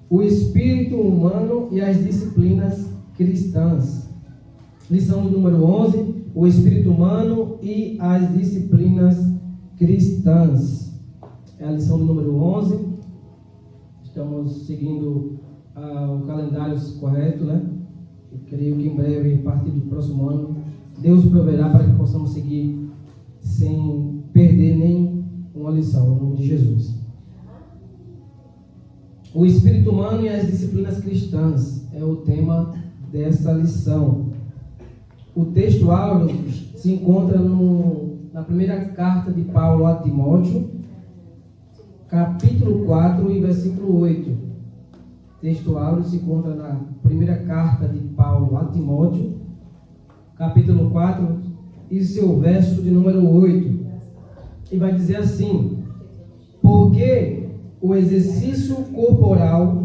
O espírito humano e as disciplinas cristãs. Lição do número 11. O espírito humano e as disciplinas cristãs. É a lição do número 11. Estamos seguindo o calendário correto, né? Eu creio que em breve, a partir do próximo ano, Deus proverá para que possamos seguir sem perder nem uma lição, em nome de Jesus. O espírito humano e as disciplinas cristãs é o tema dessa lição. O texto áureo se encontra na primeira carta de Paulo a Timóteo, capítulo 4 e versículo 8. O texto áureo se encontra na primeira carta de Paulo a Timóteo, capítulo 4 e seu verso de número 8. E vai dizer assim: porque o exercício corporal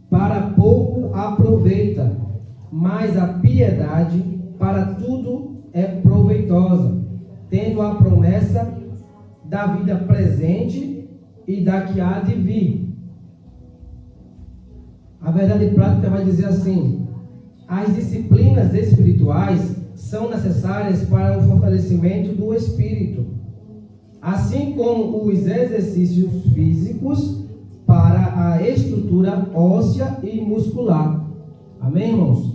para pouco aproveita, mas a piedade para tudo é proveitosa, tendo a promessa da vida presente e da que há de vir. A verdade prática vai dizer assim: as disciplinas espirituais são necessárias para o fortalecimento do espírito, assim como os exercícios físicos para a estrutura óssea e muscular. Amém, irmãos?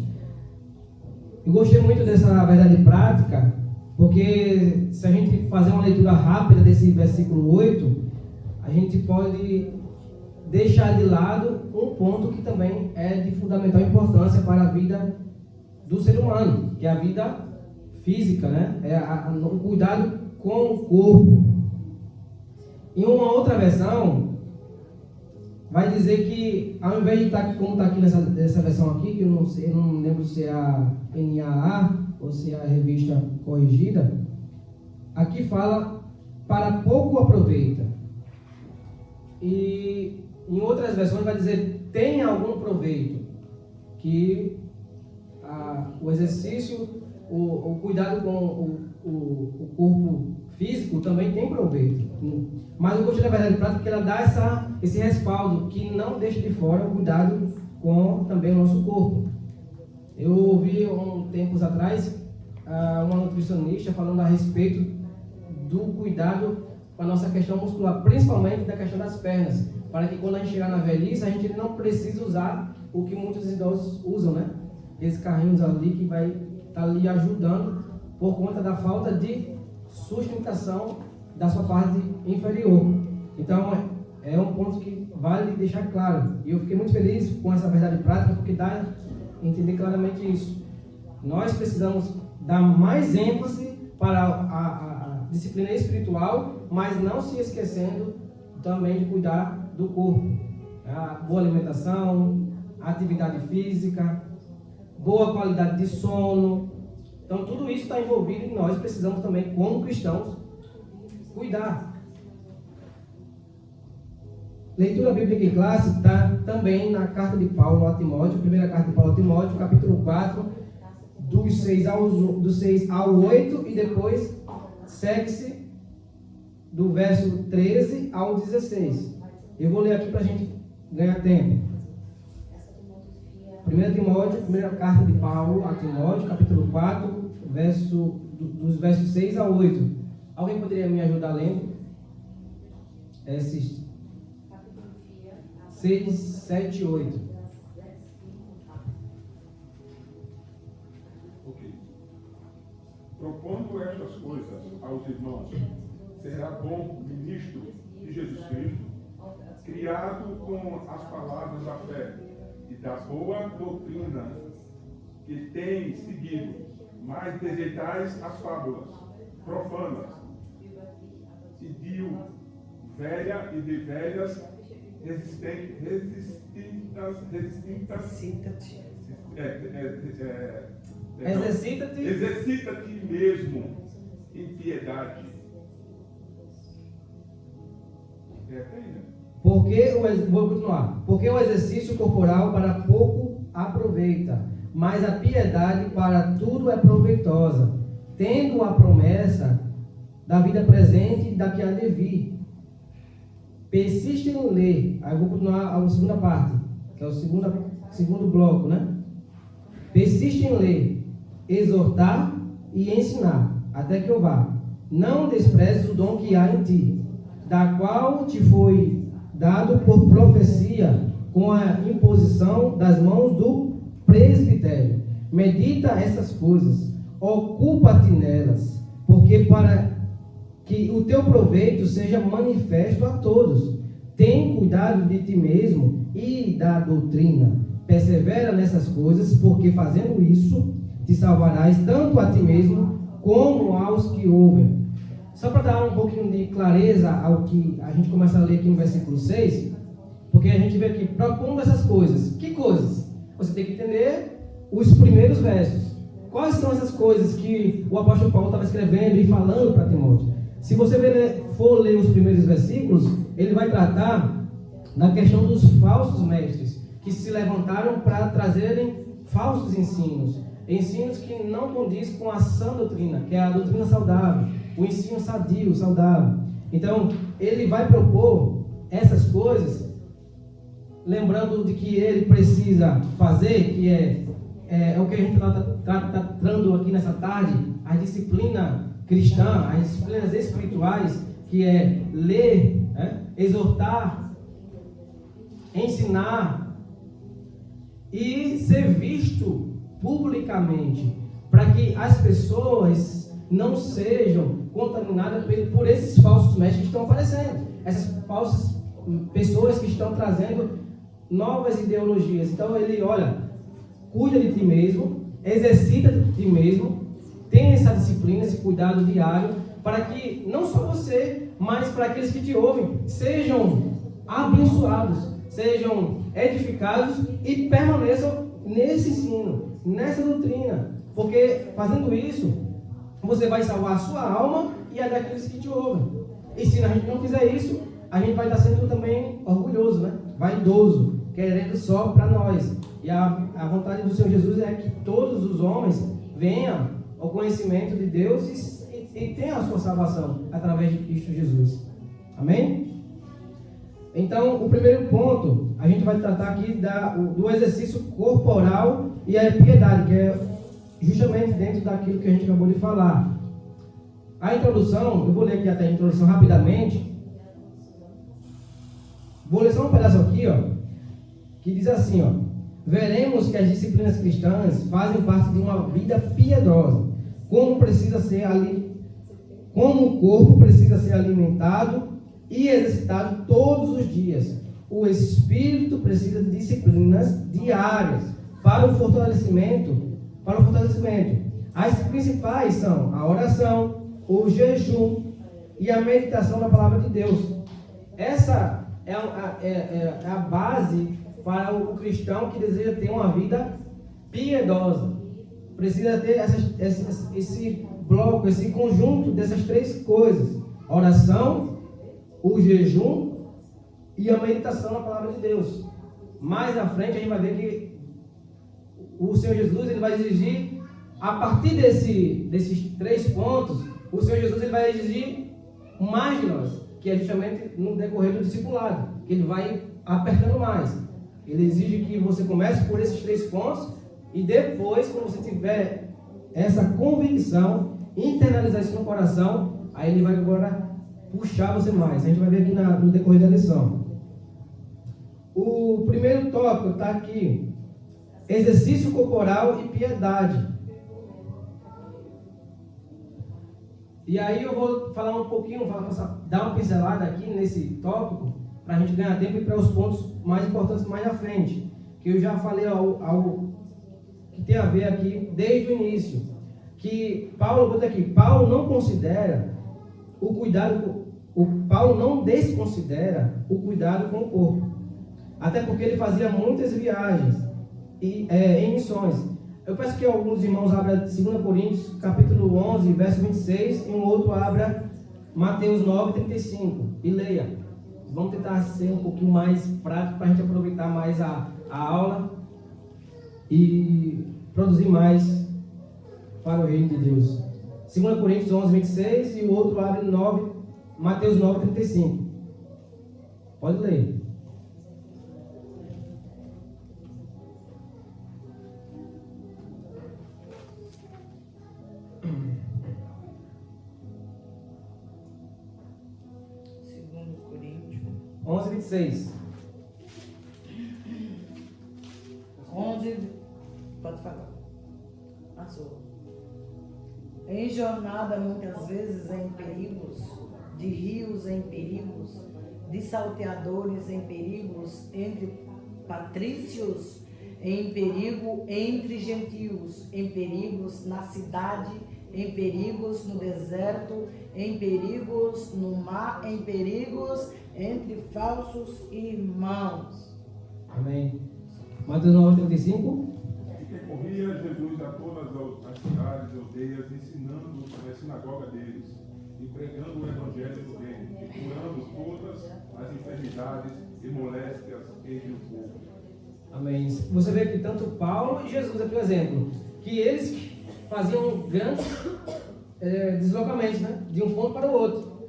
Eu gostei muito dessa verdade prática, porque se a gente fazer uma leitura rápida desse versículo 8, a gente pode deixar de lado um ponto que também é de fundamental importância para a vida do ser humano, que é a vida física, né? O cuidado com o corpo. Em uma outra versão, vai dizer que, ao invés de estar como está aqui nessa versão aqui, que eu não lembro se é a NAA ou se é a revista corrigida, aqui fala para pouco aproveita. E em outras versões vai dizer tem algum proveito, que o exercício, o cuidado com o corpo físico também tem proveito. Mas eu gostei da verdade prática porque ela dá esse respaldo que não deixa de fora o cuidado com também o nosso corpo. Eu ouvi tempos atrás uma nutricionista falando a respeito do cuidado com a nossa questão muscular, principalmente da questão das pernas, para que quando a gente chegar na velhice, a gente não precise usar o que muitos idosos usam, né? Esses carrinhos ali que vai estar ali ajudando por conta da falta de sustentação da sua parte inferior. Então, é um ponto que vale deixar claro. E eu fiquei muito feliz com essa verdade prática, porque dá a entender claramente isso. Nós precisamos dar mais ênfase para a disciplina espiritual, mas não se esquecendo também de cuidar do corpo. A boa alimentação, a atividade física, boa qualidade de sono. Então, tudo isso está envolvido e nós precisamos também, como cristãos, cuidar. Leitura bíblica em classe está também na carta de Paulo a Timóteo, primeira carta de Paulo a Timóteo, capítulo 4, do 6 ao 8, e depois segue-se do verso 13 ao 16. Eu vou ler aqui para a gente ganhar tempo. 1 Timóteo, primeira carta de Paulo a Timóteo, capítulo 4, dos versos 6 a 8. Alguém poderia me ajudar lendo? Esses 6, 7 e 8. Ok. Propondo estas coisas aos irmãos, será bom ministro de Jesus Cristo, criado com as palavras da fé e da boa doutrina que tem seguido, mas desejais as fábulas profanas e de velha e de velhas exercita-te mesmo em piedade. Vou continuar. Porque o exercício corporal para pouco aproveita, mas a piedade para tudo é proveitosa, tendo a promessa da vida presente e da que há de vir. persiste em ler. Aí eu vou continuar a segunda parte, que é o segundo bloco, né? Persiste em ler, exortar e ensinar, até que eu vá. Não desprezes o dom que há em ti, da qual te foi dado por profecia, com a imposição das mãos do presbitério. Medita essas coisas, ocupa-te nelas, porque para que o teu proveito seja manifesto a todos. Tem cuidado de ti mesmo e da doutrina. Persevera nessas coisas, porque fazendo isso, te salvarás tanto a ti mesmo, como aos que ouvem. Só para dar um pouquinho de clareza ao que a gente começa a ler aqui no versículo 6, porque a gente vê aqui, propondo essas coisas. Que coisas? Você tem que entender os primeiros versos. Quais são essas coisas que o apóstolo Paulo estava escrevendo e falando para Timóteo? Se você for ler os primeiros versículos, ele vai tratar da questão dos falsos mestres, que se levantaram para trazerem falsos ensinos. Ensinos que não condiz com a sã doutrina, que é a doutrina saudável, o ensino sadio, saudável. Então, ele vai propor essas coisas, lembrando de que ele precisa fazer, que é o que a gente está tratando aqui nessa tarde, a disciplina cristã, as disciplinas espirituais, que é ler, exortar, ensinar e ser visto publicamente, para que as pessoas não sejam contaminadas por esses falsos mestres que estão aparecendo, essas falsas pessoas que estão trazendo novas ideologias. Então ele, cuida de ti mesmo, exercita de ti mesmo, tem essa disciplina, esse cuidado diário, para que não só você, mas para aqueles que te ouvem, sejam abençoados, sejam edificados e permaneçam nesse ensino, nessa doutrina, porque fazendo isso, você vai salvar a sua alma e a daqueles que te ouvem. E se a gente não fizer isso, a gente vai estar sendo também orgulhoso, vaidoso, querendo só para nós. E a vontade do Senhor Jesus é que todos os homens venham ao conhecimento de Deus e tenham a sua salvação através de Cristo Jesus. Amém? Então, o primeiro ponto, a gente vai tratar aqui do exercício corporal e a piedade, que é justamente dentro daquilo que a gente acabou de falar. A introdução, eu vou ler aqui até a introdução rapidamente. Vou ler só um pedaço aqui, que diz assim, veremos que as disciplinas cristãs fazem parte de uma vida piedosa, como o corpo precisa ser alimentado e exercitado todos os dias. O espírito precisa de disciplinas diárias para o fortalecimento. As principais são a oração, o jejum e a meditação na palavra de Deus. Essa é a base para o cristão que deseja ter uma vida piedosa. Precisa ter esse bloco, esse conjunto dessas três coisas: oração, o jejum e a meditação na palavra de Deus. Mais à frente a gente vai ver que o Senhor Jesus ele vai exigir, a partir desses 3 pontos, o Senhor Jesus ele vai exigir mais de nós, que é justamente no decorrer do discipulado, que ele vai apertando mais. Ele exige que você comece por esses 3 pontos e depois, quando você tiver essa convicção, internalizar isso no coração, aí ele vai agora puxar você mais. A gente vai ver aqui no decorrer da lição. O primeiro tópico está aqui: exercício corporal e piedade. E aí eu vou falar um pouquinho, dar uma pincelada aqui nesse tópico, para a gente ganhar tempo e para os pontos mais importantes mais à frente, que eu já falei algo que tem a ver aqui desde o início, que Paulo não considera o cuidado, Paulo não desconsidera o cuidado com o corpo, até porque ele fazia muitas viagens em missões. Eu peço que alguns irmãos abram 2 Coríntios, capítulo 11, verso 26, e um outro abra Mateus 9, 35, e leia. Vamos tentar ser um pouquinho mais prático para a gente aproveitar mais a aula e produzir mais para o reino de Deus. 2 Coríntios 11, 26, e o outro abre Mateus 9, 35. Pode ler. Segundo Coríntios 11:26. 11, pode falar. Passou. Em jornada, muitas vezes em perigos, de rios em perigos, de salteadores em perigos, entre patrícios, em perigo entre gentios, em perigos na cidade, em perigos no deserto, em perigos no mar, em perigos entre falsos irmãos. Amém. Mateus 9:35. E percorria Jesus a todas as cidades e aldeias, ensinando na sinagoga deles, e pregando o evangelho do reino, e curando todas as enfermidades e moléstias entre o povo. Amém. Você vê que tanto Paulo e Jesus aqui, por exemplo, que eles faziam grandes deslocamentos, né? De um ponto para o outro.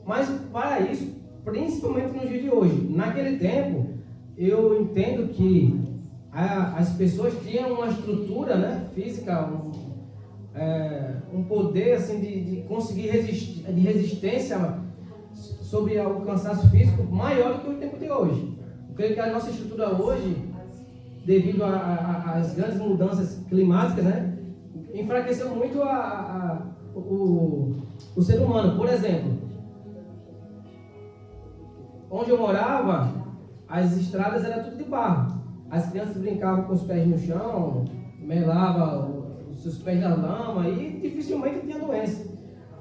Mas para isso, principalmente no dia de hoje, naquele tempo, eu entendo que as pessoas tinham uma estrutura, né, física, um poder assim de conseguir de resistência sobre o cansaço físico maior do que o tempo de hoje. Eu creio que a nossa estrutura hoje, devido às grandes mudanças climáticas, né, enfraqueceu muito o ser humano. Por exemplo, onde eu morava, as estradas eram tudo de barro. As crianças brincavam com os pés no chão, melavam os seus pés na lama e dificilmente tinha doença.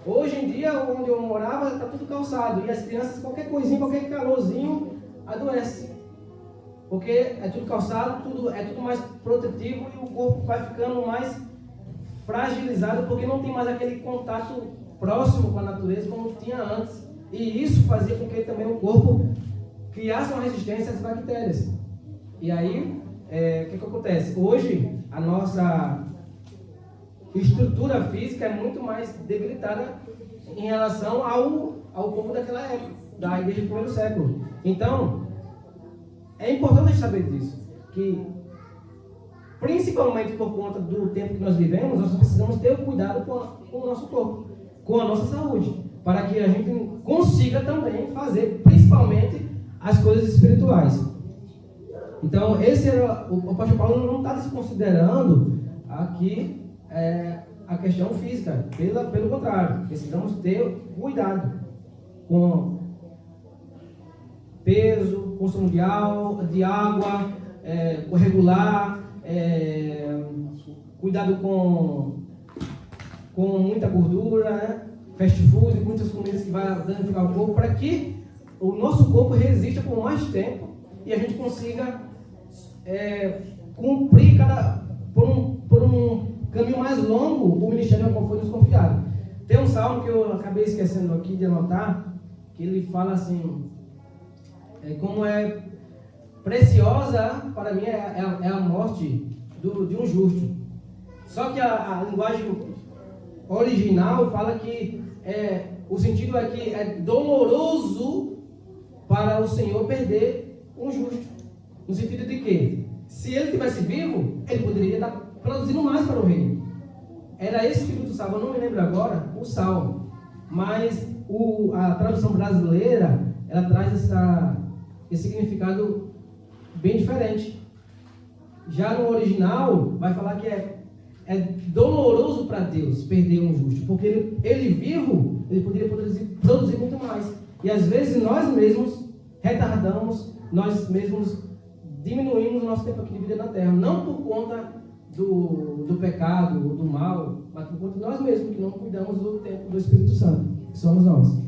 Hoje em dia, onde eu morava, está tudo calçado. E as crianças, qualquer coisinha, qualquer calorzinho, adoece. Porque é tudo calçado, é tudo mais protetivo e o corpo vai ficando mais fragilizado porque não tem mais aquele contato próximo com a natureza como tinha antes. E isso fazia com que também o corpo criasse uma resistência às bactérias. E aí, o que acontece? Hoje, a nossa estrutura física é muito mais debilitada em relação ao povo daquela época, da igreja do primeiro século. Então, é importante saber disso, que principalmente por conta do tempo que nós vivemos, nós precisamos ter cuidado com o nosso corpo, com a nossa saúde, para que a gente consiga também fazer, principalmente, as coisas espirituais. Então, esse era o apóstolo Paulo não está desconsiderando aqui a questão física, pelo contrário, precisamos ter cuidado com peso, consumo de água, regular, cuidado com muita gordura, né? Fast food, muitas comidas que vai danificar o corpo, para que o nosso corpo resista por mais tempo e a gente consiga cumprir por um caminho mais longo o ministério ao qual foi nos confiado. Tem um salmo que eu acabei esquecendo aqui de anotar, que ele fala assim, como é preciosa para mim é a morte de um justo. Só que a linguagem original fala que o sentido é que é doloroso para o Senhor perder um justo. No sentido de que, se ele estivesse vivo, ele poderia estar produzindo mais para o reino. Era esse tipo do salmo, eu não me lembro agora o salmo, mas a tradução brasileira, ela traz esse significado bem diferente. Já no original, vai falar que é doloroso para Deus perder um justo, porque ele vivo, ele poderia produzir muito mais. E às vezes nós mesmos retardamos, nós mesmos diminuímos o nosso tempo aqui de vida na terra, não por conta do pecado, do mal, mas por conta de nós mesmos, que não cuidamos do tempo do Espírito Santo, que somos nós.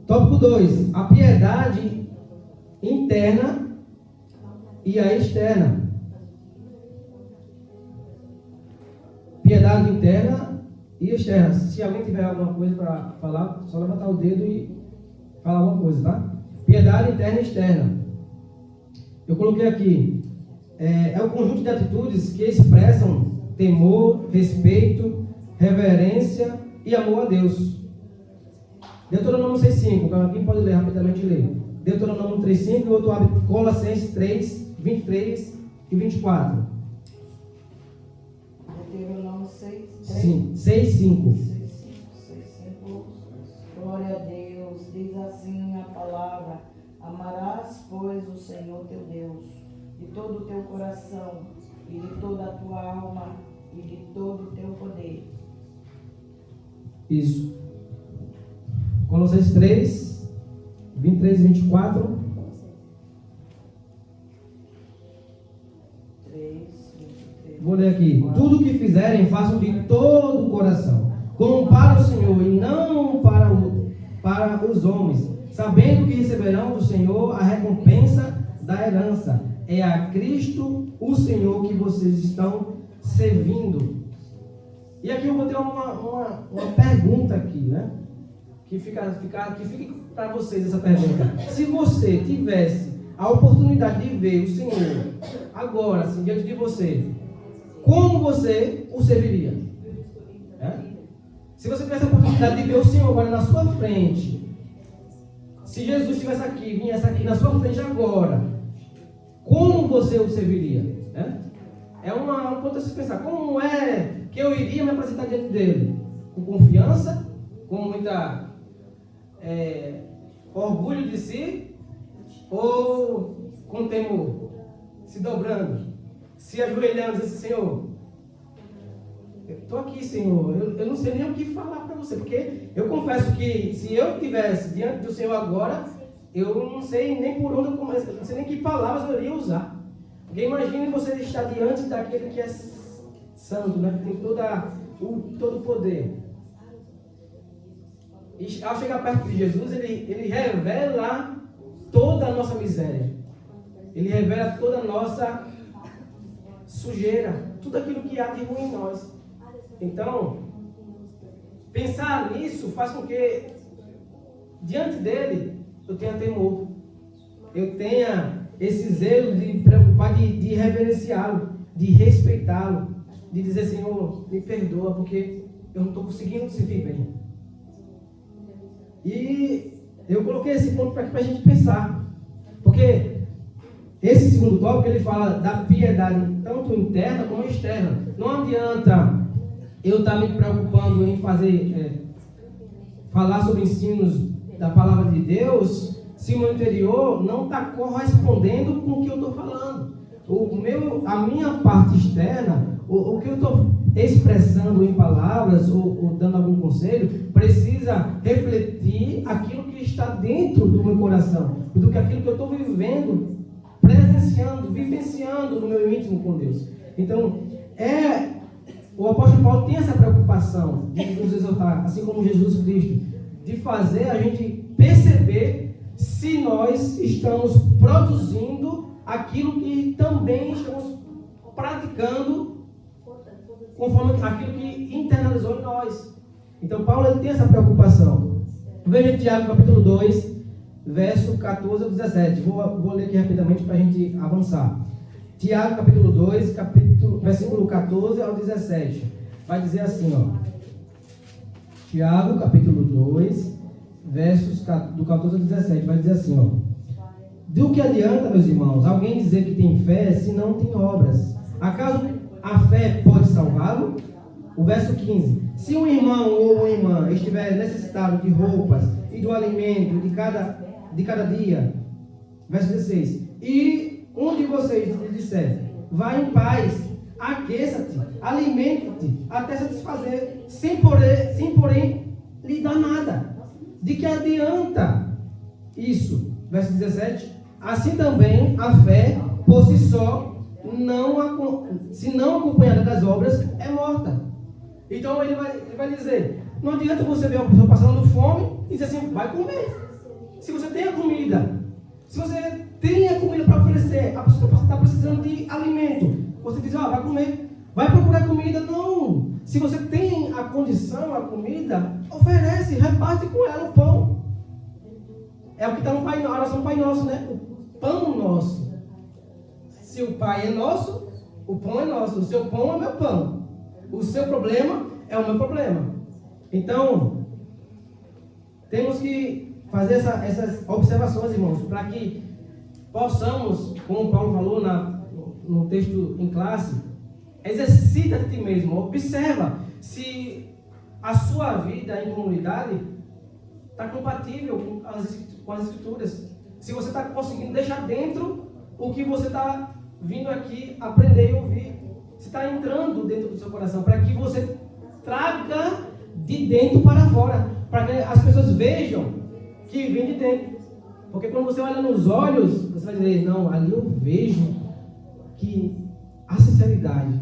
Tópico 2, a piedade interna e a externa. Piedade interna e externa. Se alguém tiver alguma coisa para falar, só levantar o dedo e falar alguma coisa, tá? Piedade interna e externa. Eu coloquei aqui, é o conjunto de atitudes que expressam temor, respeito, reverência e amor a Deus. Deuteronômio 6,5. Quem pode ler rapidamente? Ler. Deuteronômio 3,5 e o outro abre Colossenses 3, 23 e 24. Deuteronômio 6, 6, 5. 6:5. Glória a Deus. Diz assim a palavra: amarás, pois, o Senhor teu Deus, de todo o teu coração, e de toda a tua alma, e de todo o teu poder. Isso. Colossenses 3, 23 e 24. 3, 23. Vou ler aqui. Tudo o que fizerem, façam de todo o coração, como para o Senhor e não para os homens, sabendo que receberão do Senhor a recompensa da herança. É a Cristo, o Senhor, que vocês estão servindo. E aqui eu vou ter uma pergunta aqui, né? Que fique para vocês essa pergunta. Se você tivesse a oportunidade de ver o Senhor agora, assim, diante de você, como você o serviria? Se você tivesse a oportunidade de ver o Senhor agora na sua frente, se Jesus estivesse aqui, viesse aqui na sua frente agora, como você o serviria? É um ponto a se pensar. Como é que eu iria me apresentar diante dele? Com confiança? Com muita orgulho de si? Ou com temor? Se dobrando? Se ajoelhando e dizendo: Senhor, eu estou aqui, Senhor, eu não sei nem o que falar para você, porque eu confesso que se eu estivesse diante do Senhor agora, eu não sei nem por onde eu começo, não sei nem que palavras eu iria usar. Porque imagine você estar diante daquele que é santo, né? Que tem todo o poder. E ao chegar perto de Jesus, ele revela toda a nossa miséria. Ele revela toda a nossa sujeira, tudo aquilo que há de ruim em nós. Então, pensar nisso faz com que, diante dele, eu tenha temor. Eu tenha esse zelo de preocupar, de reverenciá-lo, de respeitá-lo, de dizer: Senhor, me perdoa, porque eu não estou conseguindo servir bem. E eu coloquei esse ponto para a gente pensar. Porque esse segundo tópico, ele fala da piedade, tanto interna como externa. Não adianta eu estar me preocupando em falar sobre ensinos da palavra de Deus, se o meu interior não está correspondendo com o que eu estou falando. A minha parte externa, o que eu estou expressando em palavras ou dando algum conselho, precisa refletir aquilo que está dentro do meu coração, do que aquilo que eu estou vivendo, presenciando, vivenciando no meu íntimo com Deus. Então, o apóstolo Paulo tem essa preocupação de nos exortar, assim como Jesus Cristo, de fazer a gente perceber se nós estamos produzindo aquilo que também estamos praticando conforme aquilo que internalizou em nós. Então Paulo, ele tem essa preocupação. Veja Tiago capítulo 2, verso 14 a 17. Vou ler aqui rapidamente para a gente avançar. Tiago capítulo 2, versículo 14 ao 17. Vai dizer assim, ó. Tiago capítulo 2, versos do 14 ao 17. Vai dizer assim, ó. Do que adianta, meus irmãos, alguém dizer que tem fé se não tem obras? Acaso a fé pode salvá-lo? O verso 15. Se um irmão ou uma irmã estiver necessitado de roupas e do alimento de cada dia, verso 16. E um de vocês lhe disser: vai em paz, aqueça-te, alimente-te, até satisfazer, sem porém lhe dar nada. De que adianta isso? Verso 17. Assim também a fé, por si só, se não acompanhada das obras, é morta. Então ele vai dizer: não adianta você ver uma pessoa passando fome e dizer assim: vai comer. Se você tem a comida, se você tem a comida para oferecer, a pessoa está precisando de alimento, você diz: vai comer. Vai procurar comida? Não. Se você tem a condição, a comida, oferece, reparte com ela o pão. É o que está na oração do Pai Nosso, né? O pão nosso. Se o Pai é nosso, o pão é nosso. O seu pão é meu pão. O seu problema é o meu problema. Então, temos que fazer essas observações, irmãos, para que possamos, como Paulo falou no texto em classe, exercita de ti mesmo, observa se a sua vida em comunidade está compatível com as escrituras, se você está conseguindo deixar dentro o que você está vindo aqui aprender e ouvir, se está entrando dentro do seu coração, para que você traga de dentro para fora, para que as pessoas vejam que vem de dentro. Porque quando você olha nos olhos, você vai dizer, não, ali eu vejo que a sinceridade,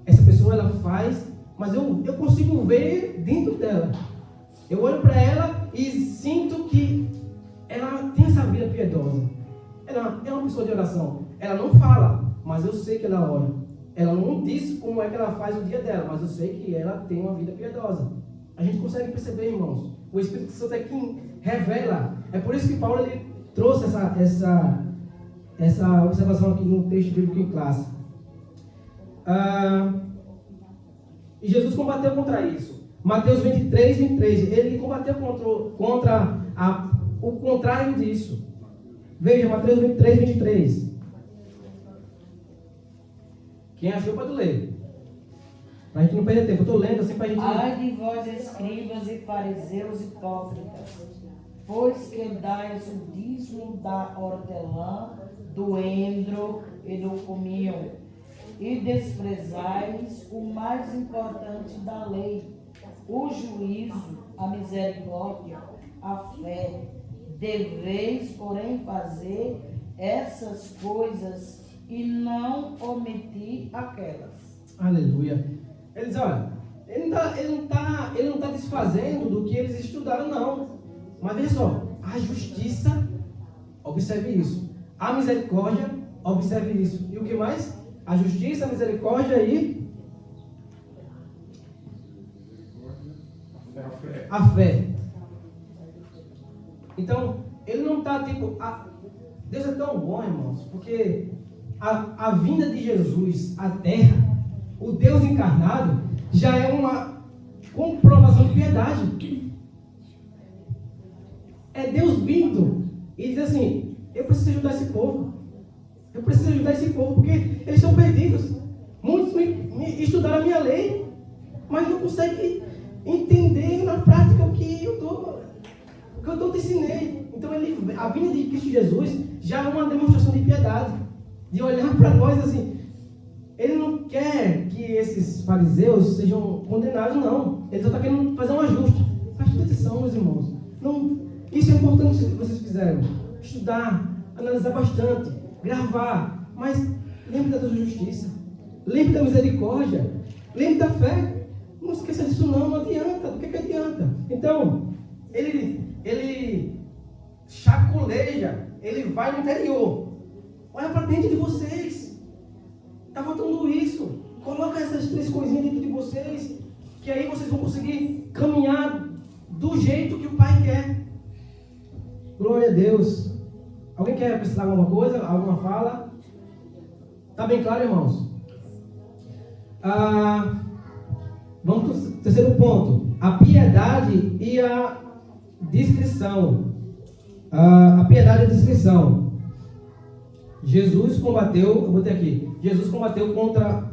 essa pessoa ela faz, mas eu consigo ver dentro dela. Eu olho para ela e sinto que ela tem essa vida piedosa. Ela é uma pessoa de oração. Ela não fala, mas eu sei que ela ora. Ela não diz como é que ela faz o dia dela, mas eu sei que ela tem uma vida piedosa. A gente consegue perceber, irmãos. O Espírito Santo é quem revela. É por isso que Paulo ele trouxe essa observação aqui no texto bíblico em classe. E Jesus combateu contra isso. Mateus 23, 23. Ele combateu contra o contrário disso. Veja, Mateus 23, 23. Quem achou pode ler. Para a gente não perder tempo. Eu estou lendo assim para a gente... Ai de vós, escribas e fariseus hipócritas, pois que dais o dízimo da hortelã, do endro e do cominho, e desprezais o mais importante da lei, o juízo, a misericórdia, a fé. Deveis, porém, fazer essas coisas e não omitir aquelas. Aleluia. Ele diz, olha, ele não tá desfazendo do que eles estudaram, não. Mas veja só, a justiça, observe isso. A misericórdia, observe isso. E o que mais? A justiça, a misericórdia e a fé. Então, ele não está tipo... Deus é tão bom, irmãos, porque a vinda de Jesus à Terra, o Deus encarnado, já é uma comprovação de piedade. É Deus vindo e diz assim, eu preciso ajudar esse povo. Eu preciso ajudar esse povo, porque eles estão perdidos. Muitos me estudaram a minha lei, mas não conseguem entender na prática o que eu te ensinei. Então, a vinda de Cristo Jesus já é uma demonstração de piedade, de olhar para nós assim. Ele não quer que esses fariseus sejam condenados, não. Ele só está querendo fazer um ajuste. Preste atenção, meus irmãos. Não, isso é importante que vocês fizeram. Estudar, analisar bastante, gravar. Mas lembre da sua justiça. Lembre da misericórdia. Lembre da fé. Não esqueça disso não adianta. Do que adianta? Então, ele chacoleja, ele vai no interior. Olha para dentro de vocês. Está faltando isso. Coloca essas 3 coisinhas dentro de vocês, que aí vocês vão conseguir caminhar do jeito que o Pai quer. Glória a Deus. Alguém quer acrescentar alguma coisa? Alguma fala? Está bem claro, irmãos? Vamos para o terceiro ponto. A piedade e a discrição. A piedade e a discrição. Jesus combateu, eu botei aqui, Jesus combateu contra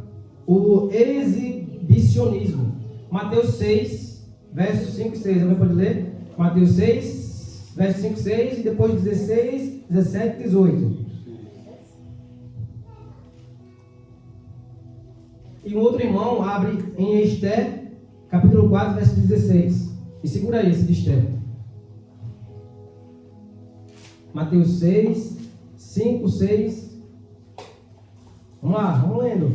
o exibicionismo. Mateus 6, versos 5 e 6. Alguém pode ler? Mateus 6, versos 5 e 6, e depois 16, 17 e 18. E um outro irmão abre em Esther, capítulo 4, verso 16. E segura esse de Esther. Mateus 6, 5, 6. Vamos lá, vamos lendo.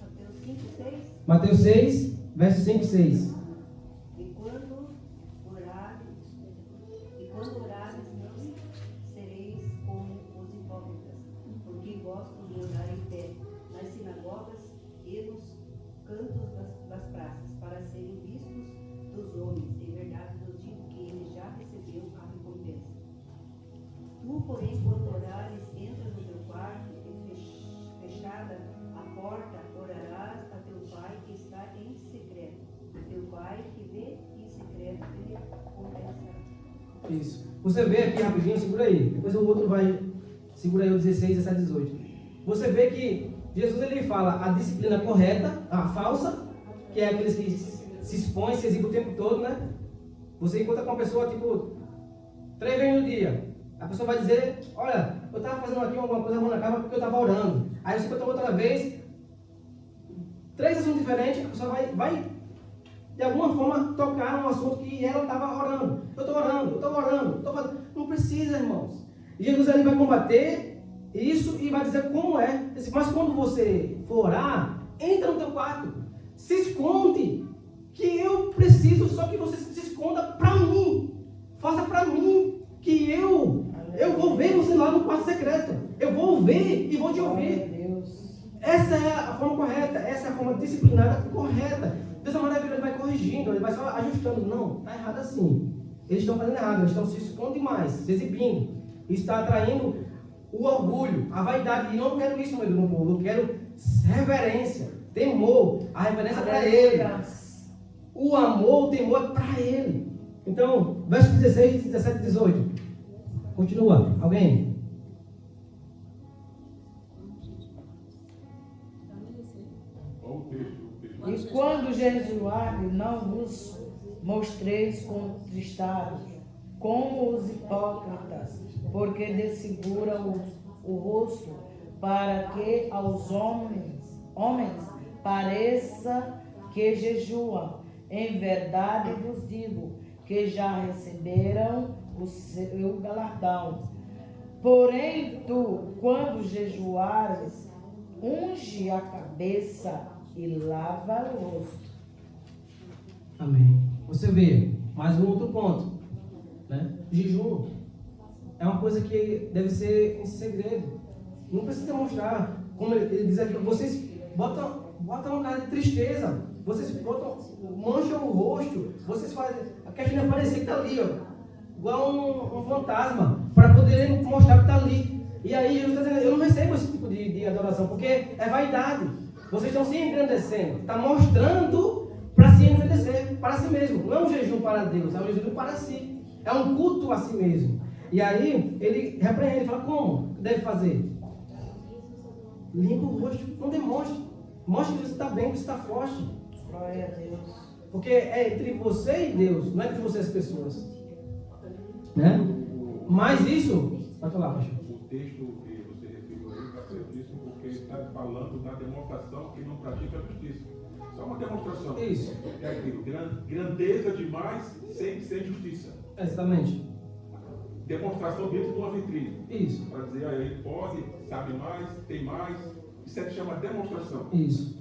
Mateus 5, 6. Mateus 6, versos 5 e 6. E quando orares, não sereis como os hipócritas, porque gostam de andar em pé nas sinagogas e nos cantos das praças, para serem vistos dos homens. Em verdade, eu digo que ele já recebeu a recompensa. Tu, porém, quando orares, entra no teu quarto e fechada a porta, orarás a teu Pai que está em secreto. Teu Pai que vê em secreto, ele Isso. Você vê aqui rapidinho, segura aí. Depois o outro vai. Segura aí o 16, 17, 18. Você vê que Jesus ele fala a disciplina correta, a falsa, que é aqueles que se expõem, se exibem o tempo todo, né? Você encontra com uma pessoa, tipo, 3 vezes no dia. A pessoa vai dizer, olha, eu estava fazendo aqui alguma coisa na cama porque eu estava orando. Aí você encontra outra vez, 3 assuntos diferentes, a pessoa vai de alguma forma tocar um assunto que ela estava orando. Eu estou orando, estou fazendo. Não precisa, irmãos. Jesus ele vai combater isso e vai dizer como é. Mas quando você for orar, entra no teu quarto, se esconde, que eu preciso só que você se esconda para mim. Faça para mim, que eu vou ver você lá no quarto secreto. Eu vou ver e vou te ouvir. Essa é a forma correta, essa é a forma disciplinada correta. Dessa maneira ele vai corrigindo, ele vai só ajustando. Não, está errado assim. Eles estão fazendo errado, eles estão se escondendo mais, se exibindo. Está atraindo o orgulho, a vaidade. E eu não quero isso no meio do meu povo, eu quero reverência, temor, a reverência para ele. O amor, o temor é para ele. Então, verso 16, 17 e 18. Continua, alguém? E quando jejuardes, não vos mostreis contristados, como os hipócritas, porque desfiguram o rosto, para que aos homens pareça que jejuam. Em verdade vos digo, que já receberam o seu galardão. Porém, tu, quando jejuares, unge a cabeça e lava o rosto. Amém. Você vê, mais um outro ponto, né? Jejum é uma coisa que deve ser em segredo. Não precisa demonstrar. Como ele diz aqui, vocês botam uma cara de tristeza, vocês mancham o rosto, vocês fazem a questão de parecer que está ali, ó, igual um fantasma, para poderem mostrar que está ali. E aí Jesus está dizendo, eu não recebo esse tipo de adoração, porque é vaidade. Vocês estão se engrandecendo, está mostrando para se engrandecer, para si mesmo. Não é um jejum para Deus, é um jejum para si. É um culto a si mesmo. E aí ele repreende, ele fala, como deve fazer? Limpa o rosto, não demonstre. Mostre que você está bem, que você está forte. Glória a Deus. Porque é entre você e Deus, não é entre você e as pessoas. Né? Mas isso, vai falar, pastor. O texto que você referiu aí está certíssimo, porque ele está falando da demonstração que não pratica a justiça. Só uma demonstração. Isso. É aquilo, grandeza demais sem justiça. Exatamente. Demonstração dentro de uma vitrine. Isso. Para dizer, olha, ele pode, sabe mais, tem mais. Isso é que chama demonstração. Isso.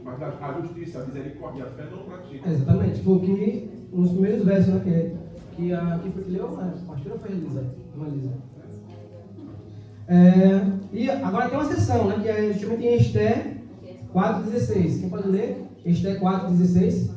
Mas a justiça, a misericórdia e a fé não praticam. Exatamente. Foi o que nos primeiros versos, né? Que foi que leu, a pastora foi Elisa. E agora tem uma sessão, né? Que é justamente em Esté 4,16. Quem pode ler? Esté 4,16.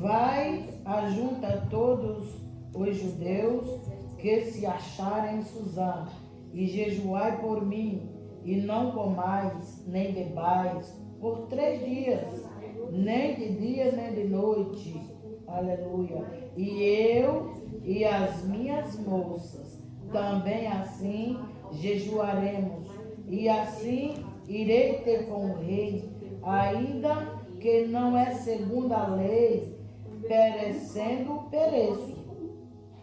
Vai ajunta todos os judeus que se acharem em Suzã, e jejuai por mim, e não comais, nem bebais, por 3 dias, nem de dia, nem de noite. Aleluia. E eu e as minhas moças, também assim jejuaremos, e assim irei ter com o rei, ainda que não é segundo a lei, perecendo, pereço.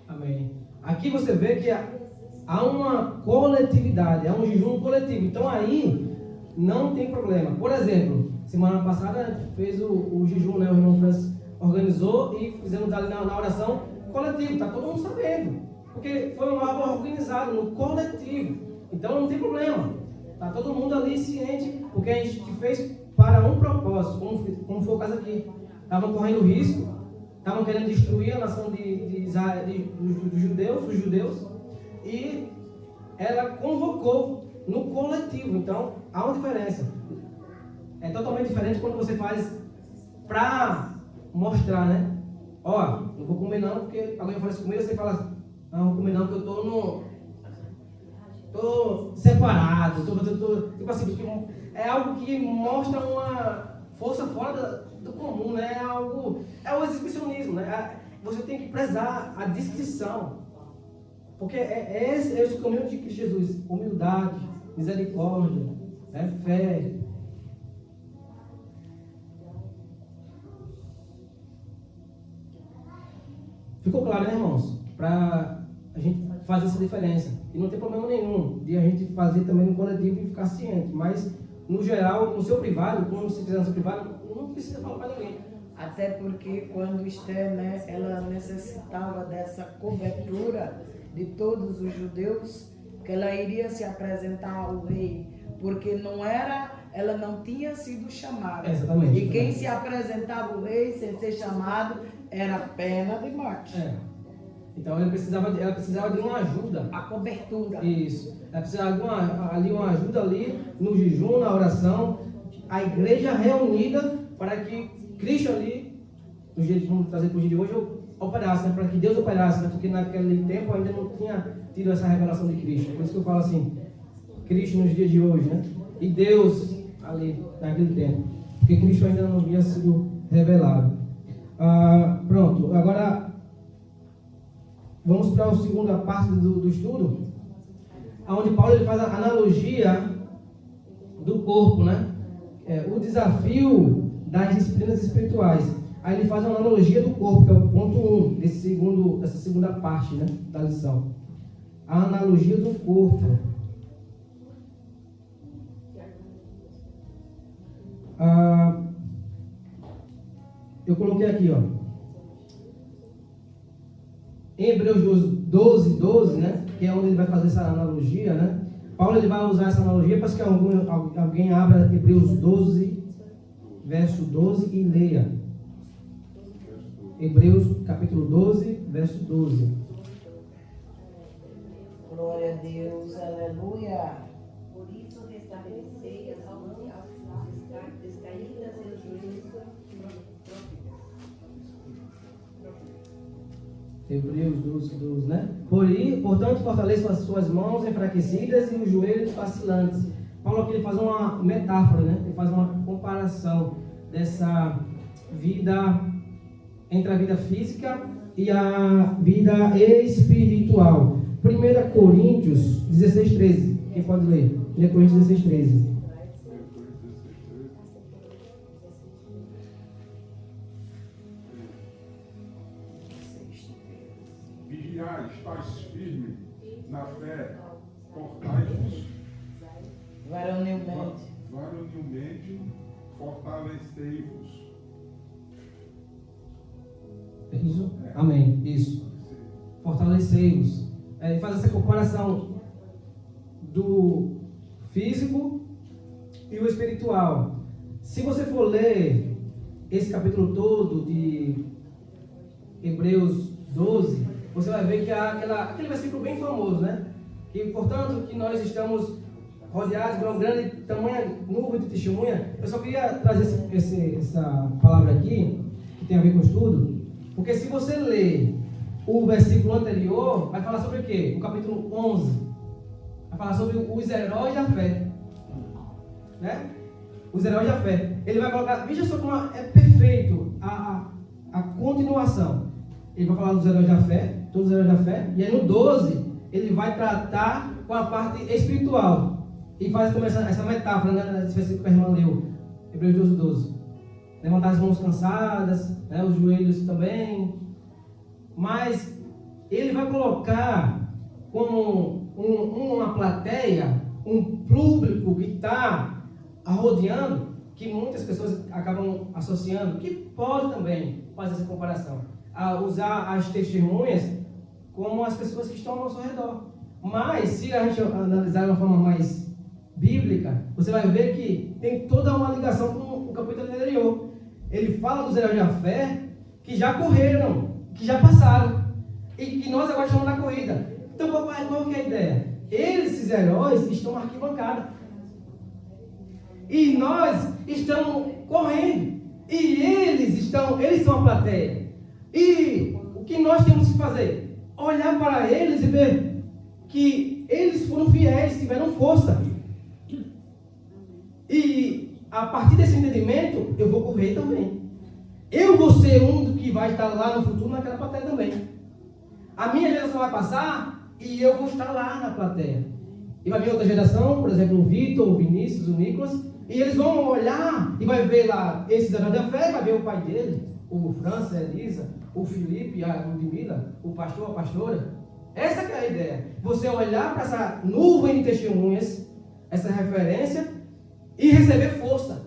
Amém. Aqui você vê que há uma coletividade, há um jejum coletivo. Então aí não tem problema. Por exemplo, semana passada a gente fez o jejum, né? O irmão Francis organizou e fizemos ali na oração coletivo. Está todo mundo sabendo. Porque foi algo organizado no coletivo. Então não tem problema. Está todo mundo ali ciente. Porque a gente fez para um propósito, como foi o caso aqui. Estavam correndo risco. Estavam querendo destruir a nação dos judeus, e ela convocou no coletivo. Então, há uma diferença. É totalmente diferente quando você faz para mostrar, né? Ó, não vou comer não, porque alguém fala comida, você fala, não vou comer não, porque eu tô separado, tipo assim, é algo que mostra uma força fora do comum, né? É o exibicionismo, né? você tem que prezar a discrição. Porque é esse o caminho de Cristo Jesus. Humildade, misericórdia, fé. Ficou claro, né, irmãos? Para a gente fazer essa diferença. E não tem problema nenhum de a gente fazer também no coletivo e ficar ciente. Mas, no geral, no seu privado, quando você fizer no seu privado, não precisa falar para ninguém. Até porque quando Esther, né, ela necessitava dessa cobertura de todos os judeus, que ela iria se apresentar ao rei, porque ela não tinha sido chamada. Exatamente. E quem se apresentava ao rei sem ser chamado era pena de morte. Então ela precisava de uma ajuda. A cobertura. Isso. Ela precisava de uma ajuda ali no jejum, na oração, a igreja reunida para que Cristo ali, no dia que vamos trazer para o dia de hoje, operasse, né? Para que Deus operasse, né? Porque naquele tempo ainda não tinha tido essa revelação de Cristo. Por isso que eu falo assim, Cristo nos dias de hoje, né? E Deus ali naquele tempo. Porque Cristo ainda não havia sido revelado. Pronto, agora vamos para a segunda parte do estudo, onde Paulo ele faz a analogia do corpo, né? O desafio das disciplinas espirituais. Aí ele faz uma analogia do corpo, que é o ponto 1 dessa segunda parte, né, da lição. A analogia do corpo. Eu coloquei aqui, ó. Em Hebreus 12, né, que é onde ele vai fazer essa analogia, né? Paulo ele vai usar essa analogia para que alguém abra Hebreus 12, verso 12 e leia. Hebreus capítulo 12, verso 12. Glória a Deus, aleluia. Por isso restabelecei as mãos descaídas e os joelhos próprios. Hebreus 12, né? Portanto, fortaleçam as suas mãos enfraquecidas e os joelhos vacilantes. Paulo aqui ele faz uma metáfora, né? Ele faz uma comparação dessa vida entre a vida física e a vida espiritual. 1 Coríntios 16:13. Quem pode ler? 1 Coríntios 16:13. Vigiai, estáis firme na fé, portai-vos Varonilmente. Fortalecei-vos. Isso? Amém. Isso. Fortalecei-vos. Ele faz essa comparação do físico e o espiritual. Se você for ler esse capítulo todo de Hebreus 12, você vai ver que há aquele versículo bem famoso, né? Que, portanto, que nós estamos rodeados de uma grande tamanha nuvem de testemunha. Eu só queria trazer essa palavra aqui, que tem a ver com o estudo, porque se você ler o versículo anterior, vai falar sobre o quê? O capítulo 11. Vai falar sobre os heróis da fé. Né? Os heróis da fé. Ele vai colocar, veja só como é perfeito a continuação. Ele vai falar dos heróis da fé, todos os heróis da fé, e aí no 12, ele vai tratar com a parte espiritual. E faz também essa metáfora, né, nesse versículo que a irmã leu, Hebreus 12. Levantar as mãos cansadas, né, os joelhos também. Mas ele vai colocar como uma plateia, um público que está rodeando, que muitas pessoas acabam associando, que pode também fazer essa comparação, a usar as testemunhas como as pessoas que estão ao nosso redor. Mas, se a gente analisar de uma forma mais bíblica, você vai ver que tem toda uma ligação com o capítulo anterior. Ele fala dos heróis da fé que já correram, que já passaram, e que nós agora estamos na corrida. Então, qual que é a ideia? Esses heróis estão na arquibancada. E nós estamos correndo. E eles são a plateia. E o que nós temos que fazer? Olhar para eles e ver que eles foram fiéis, tiveram força. E a partir desse entendimento, eu vou correr também. Eu vou ser um que vai estar lá no futuro naquela plateia também. A minha geração vai passar e eu vou estar lá na plateia. E vai vir outra geração, por exemplo, o Vitor, o Vinícius, o Nicolas, e eles vão olhar e vai ver lá esses heróis da fé, vai ver o pai dele, o Francis, a Elisa, o Felipe, a Ludmila, o pastor, a pastora. Essa que é a ideia. Você olhar para essa nuvem de testemunhas, essa referência, e receber força.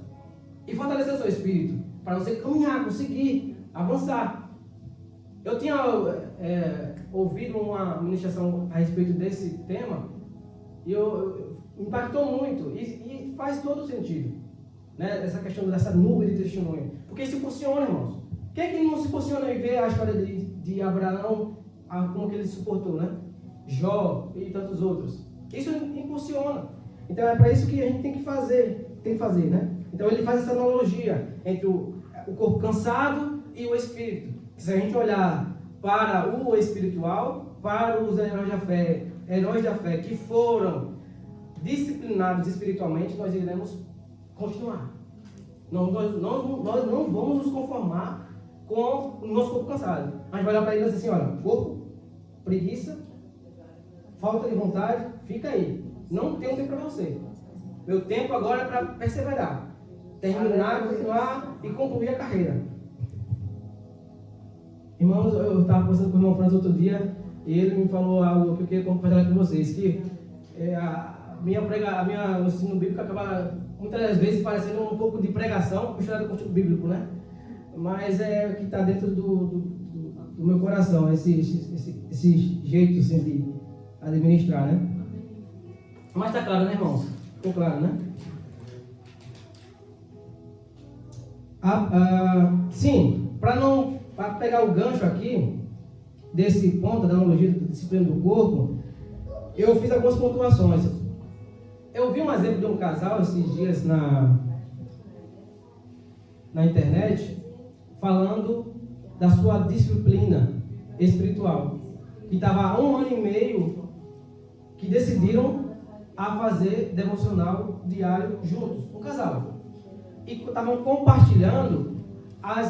E fortalecer o seu espírito. Para você caminhar, conseguir avançar. Eu tinha ouvido uma ministração a respeito desse tema, e impactou muito. E faz todo sentido. Né? Essa questão dessa nuvem de testemunha. Porque isso funciona, irmãos. Quem é que não se posiciona e vê a história de Abraão, como que ele suportou, né? Jó e tantos outros. Isso impulsiona. Então é para isso que a gente tem que fazer, né? Então ele faz essa analogia entre o corpo cansado e o espírito. Se a gente olhar para o espiritual, para os heróis da fé que foram disciplinados espiritualmente, nós iremos continuar. Nós não vamos nos conformar com o nosso corpo cansado. A gente vai olhar para ele e dizer assim, olha, corpo, preguiça, falta de vontade, fica aí. Não tem tempo para você. Meu tempo agora é para perseverar. Terminar, continuar e concluir a carreira. Irmãos, eu estava conversando com o irmão Franz outro dia e ele me falou algo que eu queria compartilhar com vocês, que a minha ensino bíblico acaba muitas das vezes parecendo um pouco de pregação misturada com o bíblico, né? Mas é o que está dentro do meu coração, esse jeito assim, de administrar, né? Mas está claro, né, irmãos? Ficou claro, né? Sim, para pegar o gancho aqui, desse ponto da analogia da disciplina do corpo, eu fiz algumas pontuações. Eu vi um exemplo de um casal esses dias na internet, falando da sua disciplina espiritual, que estava há 1 ano e meio que decidiram a fazer devocional diário juntos, um casal, e estavam compartilhando a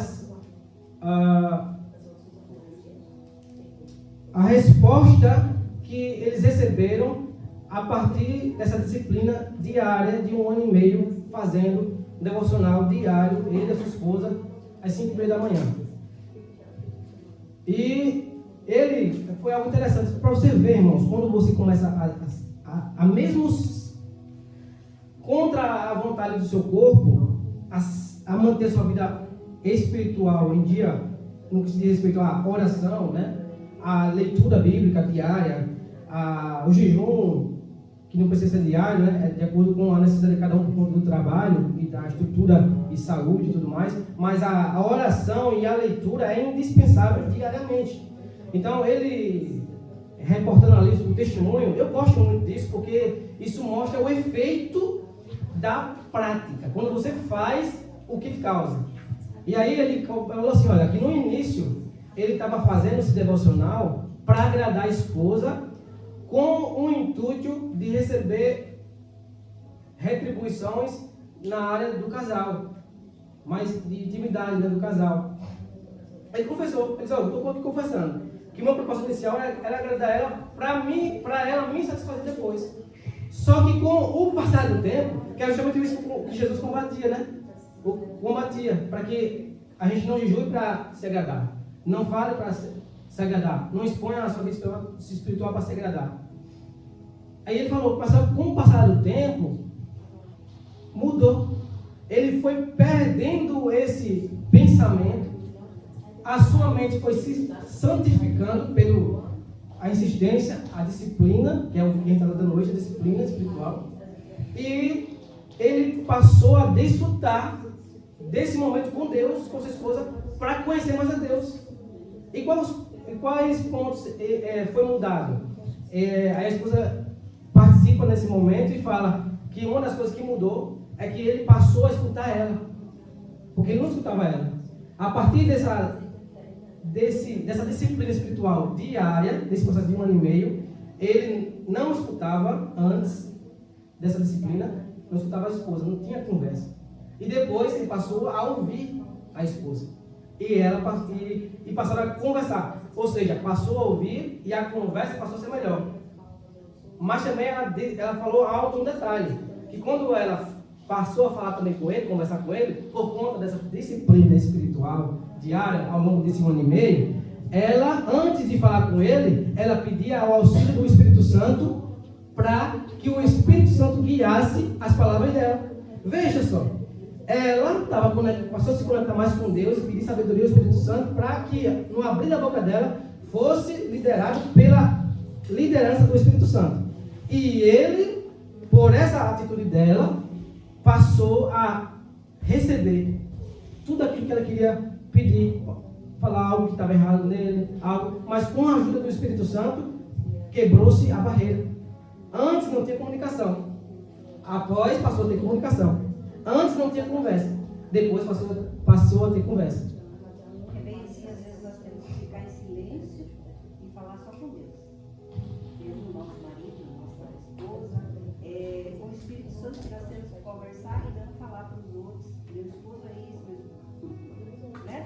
resposta que eles receberam a partir dessa disciplina diária de 1 ano e meio fazendo devocional diário, ele e a sua esposa, às 5h30 da manhã. E ele foi algo interessante para você ver, irmãos, quando você começa a mesmo contra a vontade do seu corpo, a manter sua vida espiritual em dia, no que se diz respeito à oração, né? A leitura bíblica diária, o jejum, que não precisa ser diário, né? De acordo com a necessidade de cada um por conta do trabalho e da estrutura e saúde e tudo mais, mas a oração e a leitura é indispensável diariamente. Então ele, reportando ali o testemunho, eu gosto muito disso porque isso mostra o efeito da prática, quando você faz o que causa. E aí ele falou assim, olha, que no início ele estava fazendo esse devocional para agradar a esposa com o intuito de receber retribuições na área do casal, mas de intimidade, né, do casal. Ele confessou, ele disse, eu estou confessando que o meu propósito inicial era agradar ela para ela me satisfazer depois. Só que com o passar do tempo, que é justamente isso que Jesus combatia, né? Combatia, para que a gente não jejue para se agradar, não fale para se agradar, não exponha a sua vida espiritual para se agradar. Aí ele falou, com o passar do tempo, mudou. Ele foi perdendo esse pensamento, a sua mente foi se santificando pela insistência, a disciplina, que é o que a gente está dando hoje, a disciplina espiritual, e ele passou a desfrutar desse momento com Deus, com sua esposa, para conhecer mais a Deus. E quais pontos foi mudado? A esposa participa nesse momento e fala que uma das coisas que mudou é que ele passou a escutar ela, porque ele não escutava ela. A partir dessa disciplina espiritual diária, desse processo de 1 ano e meio, ele não escutava antes dessa disciplina, não escutava a esposa, não tinha conversa. E depois ele passou a ouvir a esposa. e passaram a conversar. Ou seja, passou a ouvir e a conversa passou a ser melhor. Mas também ela falou algo, um detalhe, que quando ela passou a falar também com ele, conversar com ele, por conta dessa disciplina espiritual diária ao longo desse 1 ano e meio, ela, antes de falar com ele, ela pedia o auxílio do Espírito Santo para que o Espírito Santo guiasse as palavras dela. Veja só, ela passou a se conectar mais com Deus e pedir sabedoria ao Espírito Santo para que, no abrir da boca dela, fosse liderado pela liderança do Espírito Santo. E ele, por essa atitude dela, passou a receber tudo aquilo que ela queria pedir, falar algo que estava errado nele, algo, mas com a ajuda do Espírito Santo, quebrou-se a barreira. Antes não tinha comunicação, após passou a ter comunicação. Antes não tinha conversa, depois passou a ter conversa. É bem assim, às vezes nós temos que ficar em silêncio e falar só com Deus. Deus no nosso marido, na nossa esposa, com o Espírito Santo que nós temos que conversar e não falar para os outros. Meu esposo é isso, né?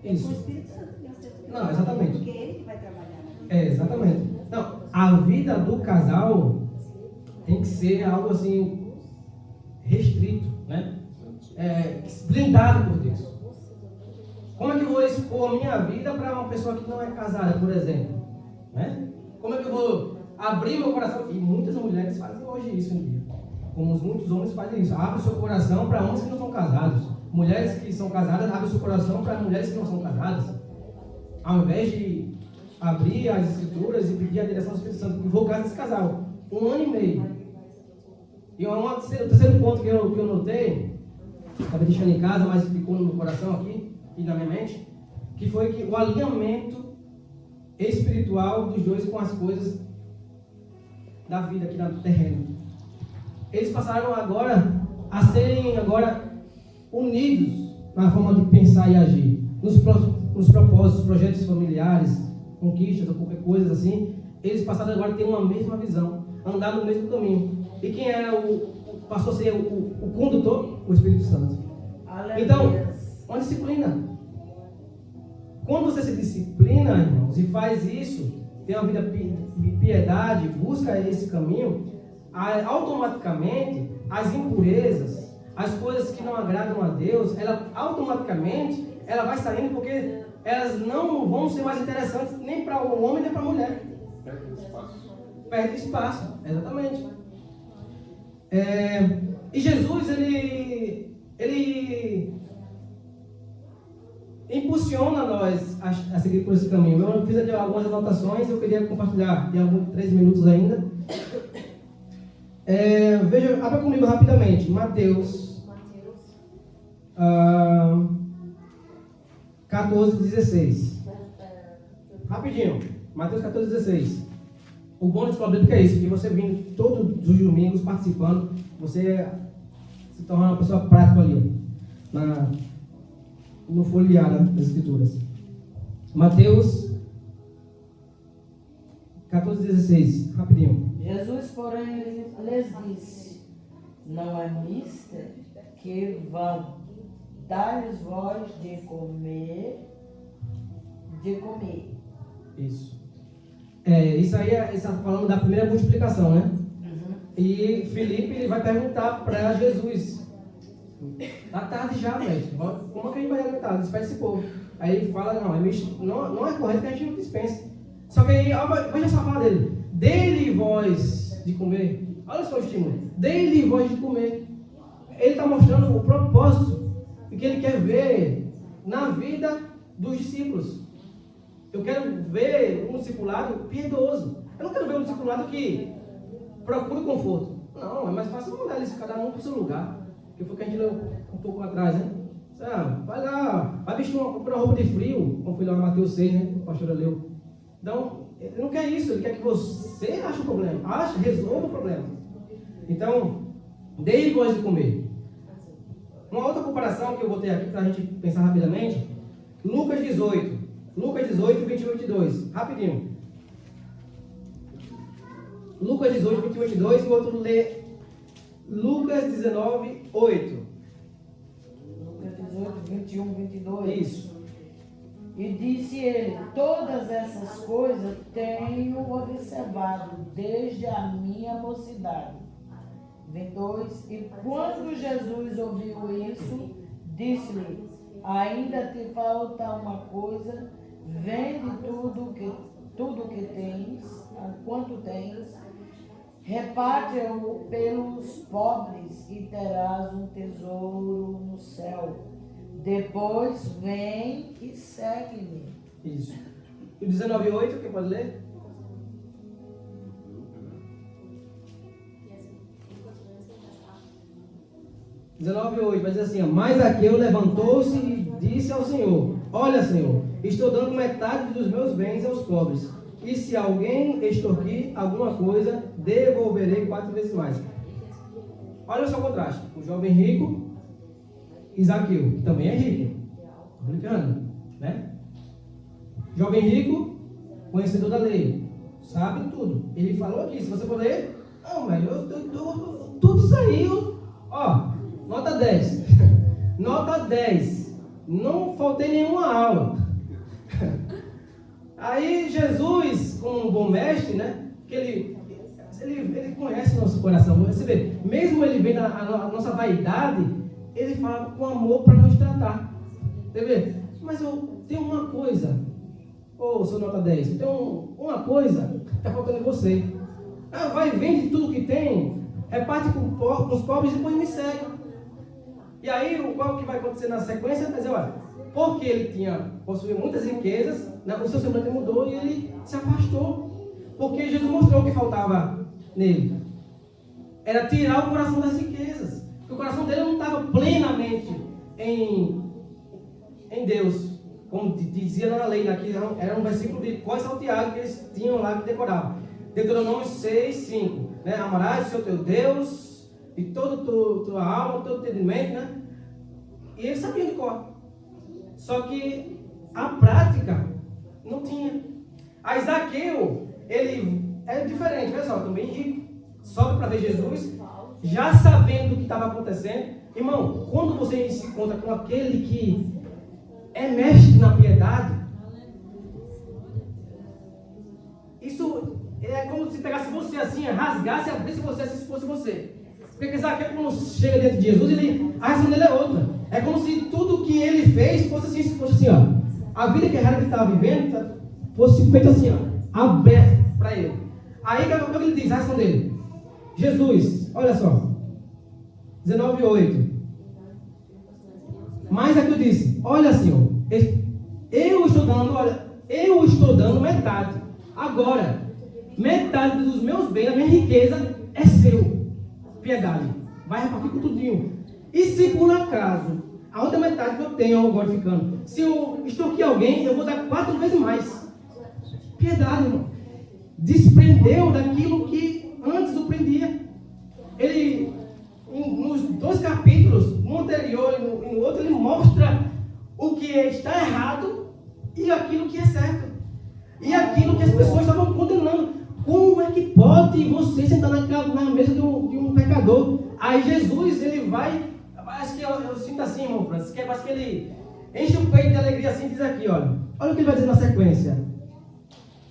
Isso. Com o Espírito Santo que nós temos que Não, exatamente. Porque é ele que vai trabalhar na vida. Exatamente. Não, a vida do casal tem que ser algo assim restrito, né? Blindado por Deus. Como é que eu vou expor a minha vida para uma pessoa que não é casada, por exemplo? Né? Como é que eu vou abrir meu coração? E muitas mulheres fazem hoje isso em dia. Como muitos homens fazem isso. Abre o seu coração para homens que não são casados. Mulheres que são casadas, abre o seu coração para mulheres que não são casadas. Ao invés de abrir as escrituras e pedir a direção do Espírito Santo, invocar esse casal. 1 ano e meio. E o terceiro ponto que eu notei, estava deixando em casa, mas ficou no meu coração aqui e na minha mente, que foi que o alinhamento espiritual dos dois com as coisas da vida aqui na terreno. Eles passaram agora a serem unidos na forma de pensar e agir, nos propósitos, projetos familiares, conquistas ou qualquer coisa assim. Eles passaram agora a ter uma mesma visão, andar no mesmo caminho. E quem era passou a ser o condutor? O Espírito Santo. Aleluia. Então, uma disciplina. Quando você se disciplina, irmãos, e faz isso, tem uma vida de piedade, busca esse caminho, automaticamente as impurezas, as coisas que não agradam a Deus, automaticamente ela vai saindo, porque elas não vão ser mais interessantes nem para o homem nem para a mulher. Perde espaço. Perde espaço, exatamente. E Jesus, ele impulsiona nós a seguir por esse caminho. Eu fiz aqui algumas anotações, eu queria compartilhar em 3 minutos ainda. Veja, abra comigo rapidamente, Mateus 14:16. Rapidinho, Mateus 14:16. O bom desse problema é isso, que você vindo todos os domingos participando, você se torna uma pessoa prática ali, no folhear das Escrituras. Mateus 14:16, rapidinho. Jesus, porém, lhes disse: não é mister que vão dar-lhes vós de comer. Isso. Isso aí está falando da primeira multiplicação, né? Uhum. E Felipe ele vai perguntar para Jesus: tá tarde já, velho. Como é que a gente vai alimentar? Despede esse povo. Aí ele fala: não é correto que a gente não dispense. Só que aí, veja só a fala dele: dê-lhe voz de comer. Olha só o estímulo: dê-lhe voz de comer. Ele está mostrando o propósito que ele quer ver na vida dos discípulos. Eu quero ver um discipulado piedoso. Eu não quero ver um discipulado que procura conforto. Não, é mais fácil mandar eles cada um para o seu lugar. Que foi o que a gente leu um pouco atrás, né? Vai lá, vai vestir uma roupa de frio, como foi lá em Mateus 6, né? O pastor leu. Então, ele não quer isso, ele quer que você ache o problema, resolva o problema. Então, dê voz de comer. Uma outra comparação que eu botei aqui para a gente pensar rapidamente, Lucas 18, 21 e 22, rapidinho. Lucas 18, 21 e 22, e o outro lê Lucas 19, 8. Lucas 18, 21, 22. Isso. E disse ele: todas essas coisas tenho observado desde a minha mocidade. 22. E quando Jesus ouviu isso, disse-lhe: ainda te falta uma coisa, vende tudo que tens, quanto tens, reparte-o pelos pobres e terás um tesouro no céu. Depois vem e segue-me. Isso. O 19:8, quem pode ler? O 19:8 vai dizer assim: mas Zaqueu levantou-se e disse ao Senhor: olha, Senhor, estou dando metade dos meus bens aos pobres, e se alguém extorquir alguma coisa, devolverei 4 vezes mais. Olha só o contraste: o jovem rico e Zaqueu, que também é rico. Estou brincando, né? Jovem rico, conhecedor da lei, sabe tudo. Ele falou aqui, se você for ler, não, mas tudo saiu, ó, nota 10. Nota 10. Não faltei nenhuma aula. Aí Jesus, como um bom mestre, né? Que ele conhece o nosso coração. Você vê, mesmo ele vendo a nossa vaidade, ele fala com amor para nos tratar. Você vê? Mas eu tenho uma coisa. Ô, seu nota 10, tenho uma coisa que está faltando em você. Vai, vende tudo que tem, reparte com os pobres e depois me segue. E aí, qual que vai acontecer na sequência? Vai dizer, olha, porque ele possuía muitas riquezas, né, o seu semblante mudou e ele se afastou. Porque Jesus mostrou o que faltava nele. Era tirar o coração das riquezas. Porque o coração dele não estava plenamente em Deus. Como dizia na lei, aqui era um versículo de quais salteados que eles tinham lá que decoravam. Deuteronômio 6:5, né? Amarás o seu teu Deus de toda a tua alma, todo o teu entendimento, né? E eles sabiam de cor. Só que a prática não tinha. A Zaqueu, ele é diferente, olha só, também rico. Sobe para ver Jesus, já sabendo o que estava acontecendo. Irmão, quando você se encontra com aquele que é mestre na piedade, isso é como se pegasse você assim, rasgasse, abrisse você se fosse você. Porque Zaqueu, quando chega dentro de Jesus, a reação dele é outra. É como se tudo que ele fez fosse assim, ó. A vida que ele estava vivendo fosse feita assim, ó, aberta para ele. Aí o que ele diz? A reação dele: Jesus, olha só, 19:8. Mas aqui eu disse: olha, Senhor, eu estou dando metade. Agora, metade dos meus bens, a minha riqueza é seu. Piedade. Vai repartir com tudinho. E se por acaso a outra metade que eu tenho agora ficando, se eu extorquir alguém, eu vou dar 4 vezes mais. Piedade, irmão. Desprendeu daquilo que antes o prendia. Ele, nos 2 capítulos, no anterior e no outro, ele mostra o que está errado e aquilo que é certo. E aquilo que as pessoas estavam condenando. Como é que pode você sentar na mesa de um pecador? Aí Jesus, ele vai, acho que eu sinto assim, irmão Francis, que parece que ele enche o peito de alegria assim e diz aqui, olha o que ele vai dizer na sequência.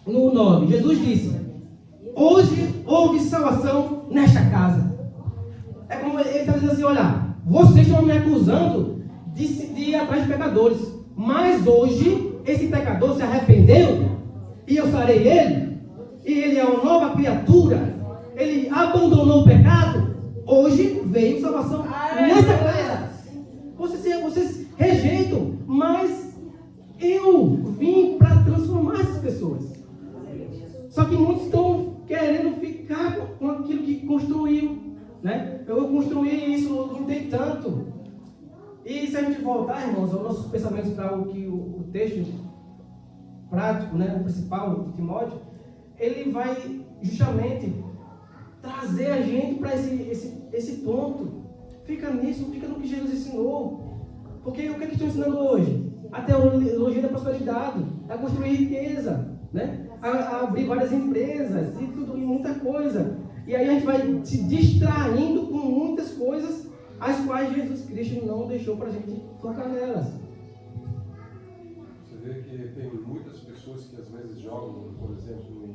No 9, Jesus disse: hoje houve salvação nesta casa. É como ele está dizendo assim, olha, vocês estão me acusando de ir atrás de pecadores, mas hoje esse pecador se arrependeu e eu sarei ele, e ele é uma nova criatura, ele abandonou o pecado. Hoje veio salvação nessa casa. Vocês rejeitam, mas eu vim para transformar essas pessoas. Só que muitos estão querendo ficar com aquilo que construiu, né? Eu construí isso, não tem tanto. E se a gente voltar, irmãos, aos nossos pensamentos para o texto prático, né, o principal de Timóteo, ele vai justamente trazer a gente para esse ponto. Fica nisso, fica no que Jesus ensinou. Porque o que estão ensinando hoje? A teologia da prosperidade, a construir riqueza, né? A abrir várias empresas e tudo, e muita coisa. E aí a gente vai se distraindo com muitas coisas as quais Jesus Cristo não deixou para a gente focar nelas. vê que tem muitas pessoas que às vezes jogam, por exemplo,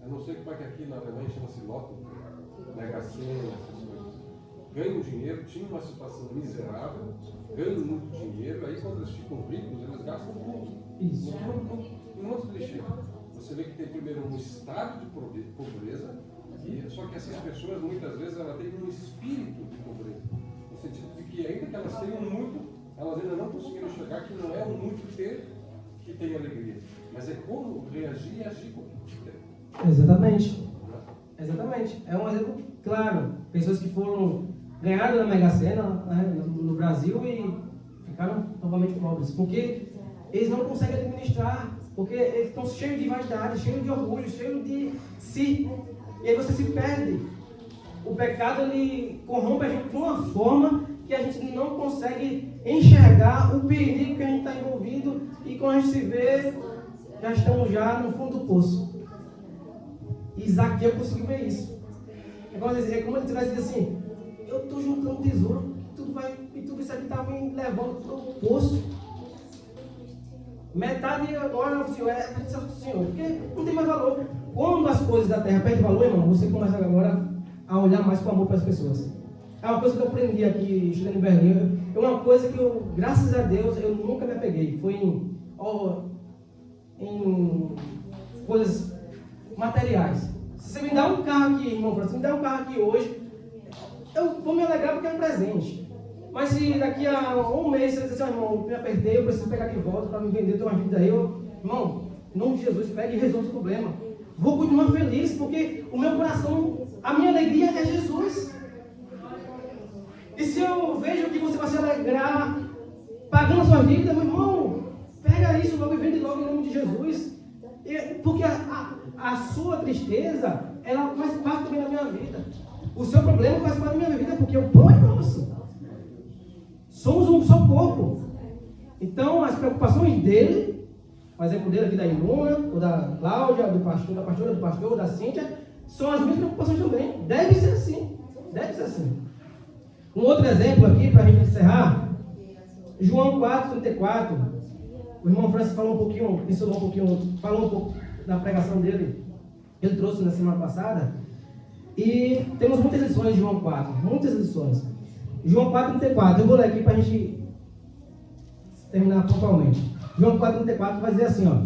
eu não sei como é que aqui na Alemanha chama-se loto, Mega Sena, essas coisas. Ganham dinheiro, tinham uma situação miserável, ganham muito dinheiro, aí quando eles ficam ricos, eles gastam tudo. Isso. Um outro clichê. Você vê que tem primeiro um estado de pobreza, só que essas pessoas muitas vezes elas têm um espírito de pobreza. No sentido de que ainda que elas tenham muito, elas ainda não conseguiram chegar que não é o muito ter que tem alegria, mas é como reagir e agir com o que tem. Exatamente. Exatamente. É um exemplo claro. Pessoas que ganharam na Mega Sena, né, no Brasil e ficaram novamente pobres. Porque eles não conseguem administrar. Porque eles estão cheios de vaidade, cheios de orgulho, cheios de si. E aí você se perde. O pecado, ele corrompe a gente de uma forma que a gente não consegue enxergar o perigo que a gente está envolvido. E quando a gente se vê, já estamos já no fundo do poço. E Zaqueu conseguiu ver isso. É como ele tivesse dito assim: eu estou juntando tesouro, e tudo isso aqui está me levando para o poço. Metade agora o Senhor é do Senhor, porque não tem mais valor. Quando as coisas da terra perdem valor, irmão, você começa agora a olhar mais com amor para as pessoas. É uma coisa que eu aprendi aqui estudando em Berlim. É uma coisa que eu, graças a Deus, eu nunca me apeguei. Foi em coisas materiais. Se você me dá um carro aqui, irmão, se você me dá um carro aqui hoje, eu vou me alegrar porque é um presente. Mas se daqui a um mês você diz assim: irmão, me apertei, eu preciso pegar de volta para me vender, ter uma vida aí, irmão, em nome de Jesus, pegue e resolva o problema. Vou continuar feliz, porque o meu coração, a minha alegria é Jesus. E se eu vejo que você vai se alegrar pagando a sua dívida, meu irmão, pega isso logo e vende logo em nome de Jesus. Porque a sua tristeza, ela faz parte também da minha vida. O seu problema faz parte da minha vida, porque o pão é nosso. Somos um só corpo. Então, as preocupações dele, por exemplo, dele aqui da Iluna, ou da Cláudia, do pastor, da pastora, do pastor, da Cíntia, são as minhas preocupações também. Deve ser assim. Deve ser assim. Um outro exemplo aqui, para a gente encerrar, João 4,34. O irmão Francis falou um pouco da pregação dele, ele trouxe na semana passada. E temos muitas lições de João 4, muitas lições. João 4,34, eu vou ler aqui para a gente terminar pontualmente. João 4,34 vai dizer assim, ó.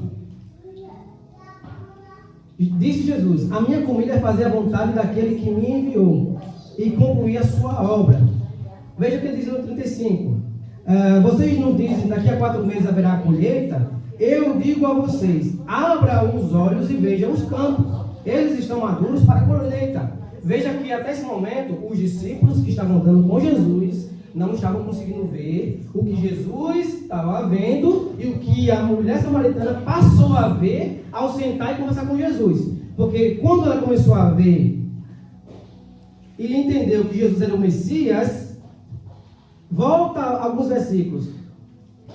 Disse Jesus: a minha comida é fazer a vontade daquele que me enviou e concluir a sua obra. Veja o que ele diz no 35. Vocês não dizem, daqui a 4 meses haverá colheita? Eu digo a vocês, abra os olhos e vejam os campos. Eles estão maduros para a colheita. Veja que até esse momento, os discípulos que estavam andando com Jesus não estavam conseguindo ver o que Jesus estava vendo e o que a mulher samaritana passou a ver ao sentar e conversar com Jesus. Porque quando ela começou a ver e entendeu que Jesus era o Messias, volta a alguns versículos.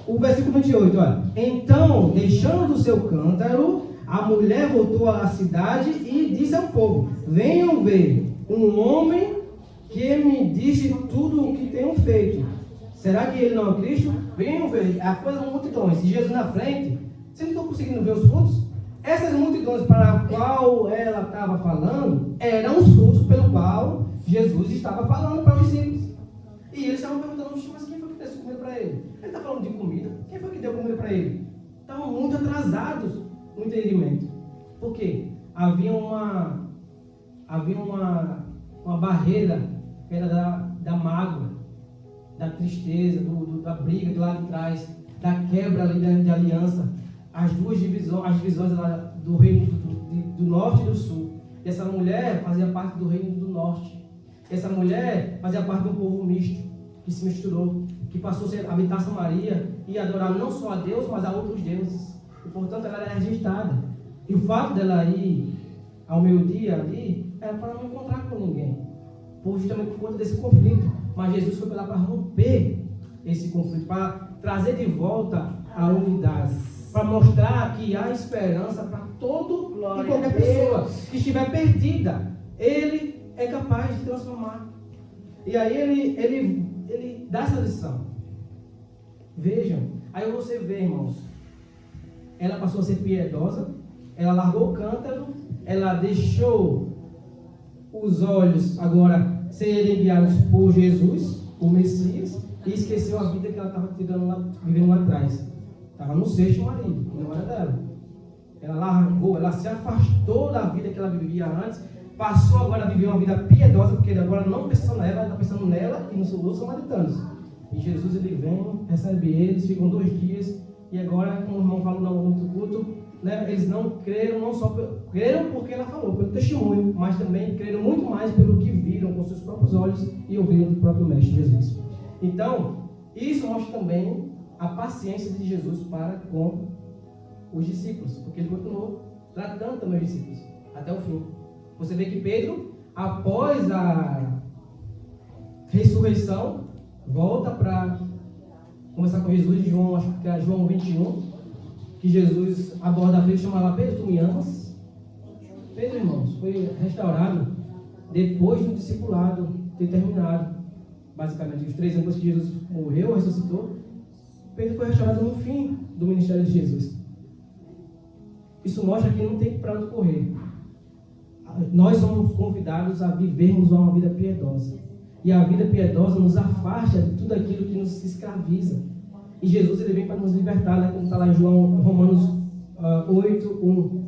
O versículo 28, olha. Então, deixando o seu cântaro, a mulher voltou à cidade e disse ao povo: venham ver um homem que me disse tudo o que tenho feito. Será que ele não é Cristo? Venham ver. A coisa de multidões. E Jesus na frente. Vocês não estão conseguindo ver os frutos? Essas multidões para a qual ela estava falando eram os frutos pelo qual Jesus estava falando para os discípulos. E eles estavam perguntando: mas quem foi que deu comida para ele? Ele está falando de comida. Quem foi que deu comida para ele? Estavam muito atrasados no entendimento. Por quê? Havia uma barreira que era da mágoa, da tristeza, da briga de lá de trás, da quebra ali de aliança. As divisões lá do reino do norte e do sul. E essa mulher fazia parte do reino do norte. Essa mulher fazia parte de um povo misto, que se misturou, que passou a habitar Samaria e adorar não só a Deus, mas a outros deuses. E, portanto, ela era rejeitada. E o fato dela ir ao meio-dia ali era para não encontrar com ninguém, justamente por conta desse conflito. Mas Jesus foi lá para romper esse conflito, para trazer de volta a unidade, para mostrar que há esperança para todo e qualquer pessoa que estiver perdida. Ele é capaz de transformar. E aí ele dá essa lição. Vejam. Aí você vê, irmãos, ela passou a ser piedosa, ela largou o cântaro, ela deixou os olhos agora serem guiados por Jesus, o Messias, e esqueceu a vida que ela estava vivendo lá atrás. Estava no sexto marido, que não era dela. Ela largou, ela se afastou da vida que ela vivia antes, passou agora a viver uma vida piedosa, porque ele agora não pensa nela, ela está pensando nela e nos outros samaritanos. E Jesus, ele vem, recebe eles, ficam 2 dias, e agora, como o irmão falou no outro culto, né, eles não creram, não só creram porque ela falou, pelo testemunho, mas também creram muito mais pelo que viram com seus próprios olhos e ouviram do próprio Mestre Jesus. Então, isso mostra também a paciência de Jesus para com os discípulos, porque ele continuou tratando também os discípulos até o fim. Você vê que Pedro, após a ressurreição, volta para conversar com Jesus em João, acho que é João 21, que Jesus aborda Pedro e chama lá: Pedro, tu me amas? Pedro, irmãos, foi restaurado depois do discipulado ter terminado. Basicamente, os 3 anos que Jesus morreu, ressuscitou, Pedro foi restaurado no fim do ministério de Jesus. Isso mostra que não tem para onde correr. Nós somos convidados a vivermos uma vida piedosa. E a vida piedosa nos afasta de tudo aquilo que nos escraviza. E Jesus, ele vem para nos libertar, né? Como está lá em Romanos 8:1.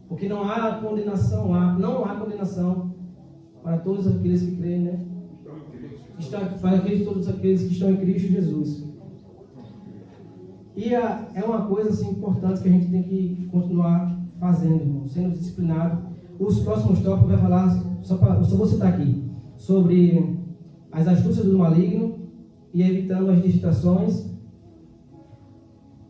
Porque não há condenação para todos aqueles que creem, né? Para todos aqueles que estão em Cristo Jesus. E é uma coisa assim, importante que a gente tem que continuar fazendo, irmão, sendo disciplinado. Os próximos tópicos vai falar, só vou citar aqui, sobre as astúcias do maligno e evitando as distrações,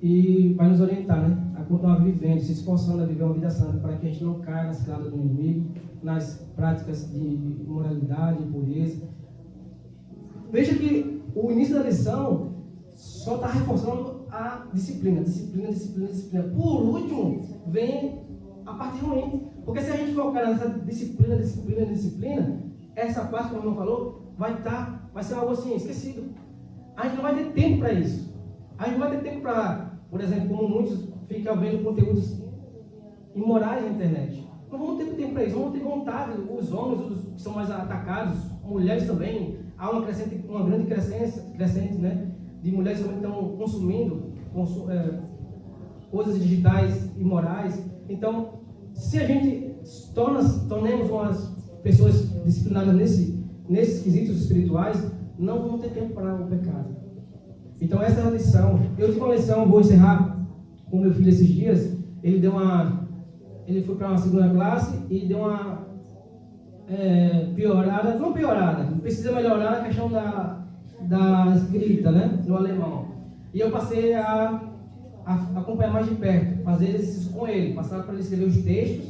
e vai nos orientar, né, a continuar vivendo, se esforçando a viver uma vida santa, para que a gente não caia nas ciladas do inimigo, nas práticas de imoralidade, impureza. Veja que o início da lição só está reforçando a disciplina. Por último, vem a parte ruim. Porque se a gente focar nessa disciplina, essa parte, como o irmão falou, vai ser algo assim, esquecido. A gente não vai ter tempo para isso. A gente não vai ter tempo para, por exemplo, como muitos ficam vendo conteúdos imorais na internet. Não vamos ter tempo para isso, vamos ter vontade. Os homens, os que são mais atacados, mulheres também, há uma grande crescente, né, de mulheres também que estão consumindo coisas digitais imorais. Então, se a gente tornemos umas pessoas disciplinadas nesses quesitos espirituais, não vamos ter tempo para o pecado. Então, essa é a lição. Eu tive uma lição, vou encerrar com meu filho esses dias. Ele foi para uma segunda classe e deu uma precisa melhorar a questão da escrita, né, no alemão. E eu passei a acompanhar mais de perto, fazer exercício com ele, passar para ele escrever os textos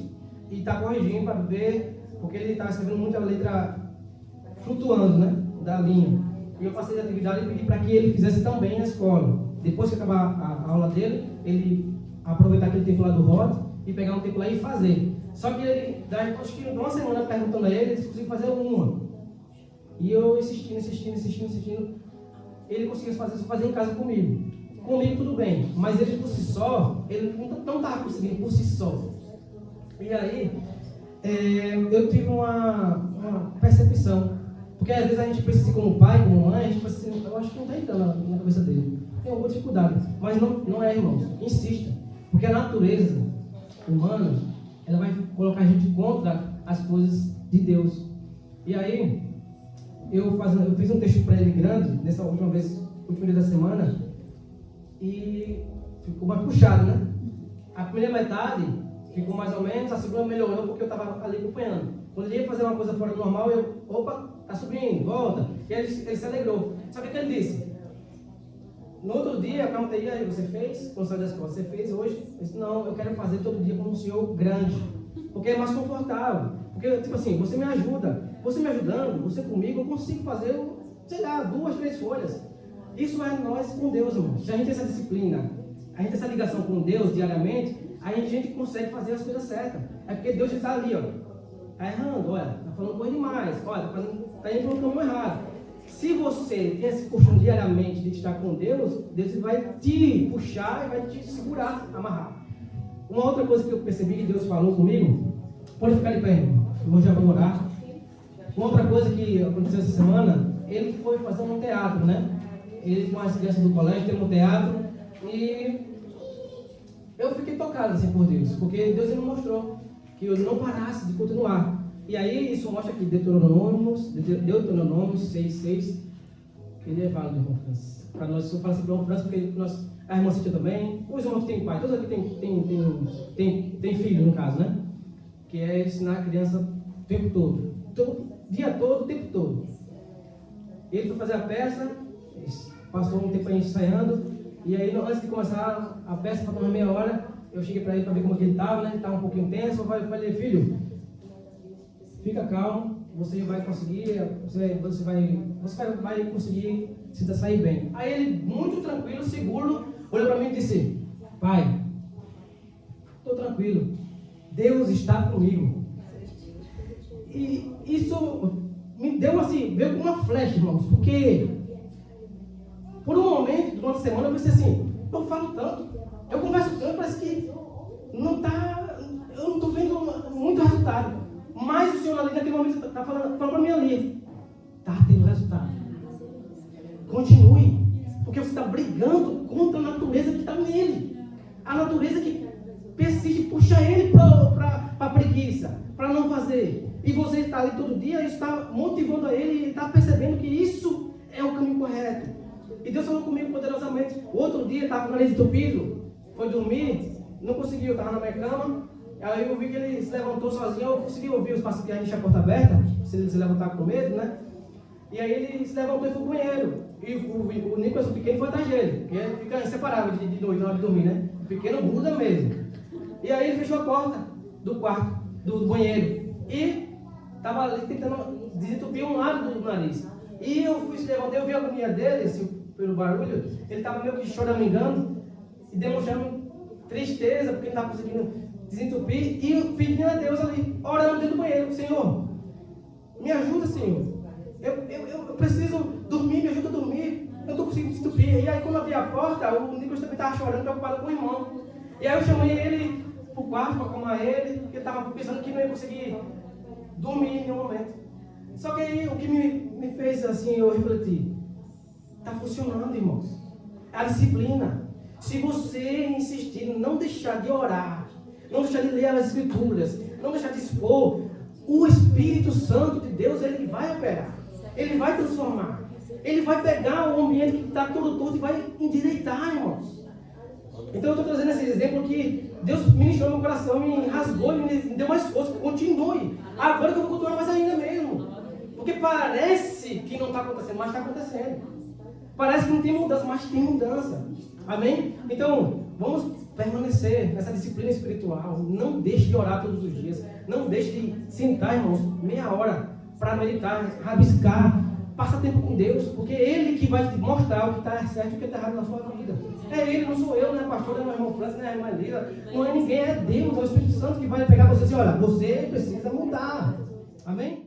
e estar corrigindo para ver, porque ele estava escrevendo muita letra flutuando, né, da linha. E eu passei a atividade e pedi para que ele fizesse também na escola. Depois que acabar a aula dele, ele aproveitar aquele tempo lá do Rod e pegar um tempo lá e fazer. Só que ele, acho que uma semana perguntando a ele, ele conseguiu fazer uma. E eu insistindo. Ele conseguiu fazer em casa comigo. Comigo tudo bem, mas ele por si só, ele não estava conseguindo por si só. E aí, eu tive uma percepção. Porque às vezes a gente pensa assim, como pai, como mãe, a gente pensa assim, eu acho que não está entrando na cabeça dele. Tem alguma dificuldade. Mas não é, irmãos. Insista. Porque a natureza humana, ela vai colocar a gente contra as coisas de Deus. E aí, eu fiz um texto para ele grande, nessa último dia da semana, e ficou mais puxado, né? A primeira metade ficou mais ou menos, a segunda melhorou porque eu estava ali acompanhando. Quando ele ia fazer uma coisa fora do normal, tá subindo, volta. E ele se alegrou. Só que ele disse, no outro dia, eu perguntei, e aí, você fez? Quando saiu da escola, você fez hoje? Ele disse, não, eu quero fazer todo dia como um senhor grande. Porque é mais confortável. Porque, tipo assim, você me ajuda. Você me ajudando, você comigo, eu consigo fazer, sei lá, 2, 3 folhas. Isso é nós com Deus, irmão. Se a gente tem essa disciplina, a gente tem essa ligação com Deus diariamente, a gente consegue fazer as coisas certas. É porque Deus está ali, ó. Está errando, olha, está falando coisa demais, olha, está indo pelo caminho errado. Se você tem esse costume diariamente de estar com Deus, Deus vai te puxar e vai te segurar, amarrar. Uma outra coisa que eu percebi que Deus falou comigo, pode ficar de pé, irmão. Eu já vou orar. Uma outra coisa que aconteceu essa semana, ele foi fazer um teatro, né? Ele com as crianças do colégio tem um teatro e eu fiquei tocado assim por Deus, porque Deus ele mostrou que eu não parasse de continuar. E aí isso mostra que Deuteronômio 6:6, ele fala do irmão Francis. Para nós, eu falo assim para o irmão Francis, porque nós, a irmã Cíntia também, os irmãos que têm pai, todos aqui tem filho no caso, né? Que é ensinar a criança o tempo todo, dia todo, o tempo todo. Ele foi fazer a peça, passou um tempo aí ensaiando, e aí antes de começar a peça, faltando meia hora, eu cheguei para ele para ver como ele estava, né? Ele estava um pouquinho tenso, eu falei, filho, fica calmo, você vai conseguir, você vai conseguir se sair bem. Aí ele, muito tranquilo, seguro, olhou para mim e disse, pai, estou tranquilo, Deus está comigo. E isso me deu assim, veio com uma flecha, irmãos, porque por um momento, durante a semana, eu pensei assim, eu falo tanto, eu converso tanto, parece que eu não estou vendo muito resultado. Mas o Senhor ali naquele momento está falando para mim ali, está tendo resultado. Continue, porque você está brigando contra a natureza que está nele. A natureza que persiste, puxa ele para a preguiça, para não fazer. E você está ali todo dia e está motivando a ele e está percebendo que isso é o caminho correto. E Deus falou comigo poderosamente. Outro dia, estava com o nariz entupido, foi dormir, não conseguiu, estava na minha cama. Aí eu vi que ele se levantou sozinho, eu consegui ouvir os passos que a gente tinha a porta aberta, se ele se levantar com medo, né? E aí ele se levantou e foi pro banheiro. E o Nicolas, o pequeno, foi atrás dele, porque ele fica inseparável de noite, na hora de dormir, né? O pequeno gruda mesmo. E aí ele fechou a porta do quarto, do banheiro, e estava ali tentando desentupir um lado do nariz. E eu fui se levantar, eu vi a agonia dele, assim, pelo barulho, ele estava meio que choramingando e demonstrando tristeza, porque ele não estava conseguindo desentupir, e pedindo a Deus ali, orando dentro do banheiro, Senhor, me ajuda, Senhor, eu preciso dormir, me ajuda a dormir, eu não estou conseguindo desentupir. E aí quando eu abri a porta, o Nicolas também estava chorando, preocupado com o irmão, e aí eu chamei ele para o quarto para acalmar ele, porque ele estava pensando que não ia conseguir dormir em nenhum momento. Só que aí o que me fez assim, eu refleti, está funcionando, irmãos, é a disciplina. Se você insistir em não deixar de orar, não deixar de ler as Escrituras, não deixar de expor, o Espírito Santo de Deus, ele vai operar, ele vai transformar, ele vai pegar o ambiente que está todo torto e vai endireitar, irmãos. Então eu estou trazendo esse exemplo que Deus ministrou no meu coração, me rasgou, me deu mais força, continue. Agora que eu vou continuar mais ainda mesmo, porque parece que não está acontecendo, mas está acontecendo. Parece que não tem mudança, mas tem mudança. Amém? Então, vamos permanecer nessa disciplina espiritual. Não deixe de orar todos os dias. Não deixe de sentar, irmãos, meia hora para meditar, rabiscar. Passa tempo com Deus, porque é Ele que vai te mostrar o que está certo e o que está errado na sua vida. É Ele, não sou eu, não é pastor, não é irmão Francis, não é irmã Lila, não é ninguém, é Deus, é o Espírito Santo que vai pegar você e dizer, olha, você precisa mudar. Amém?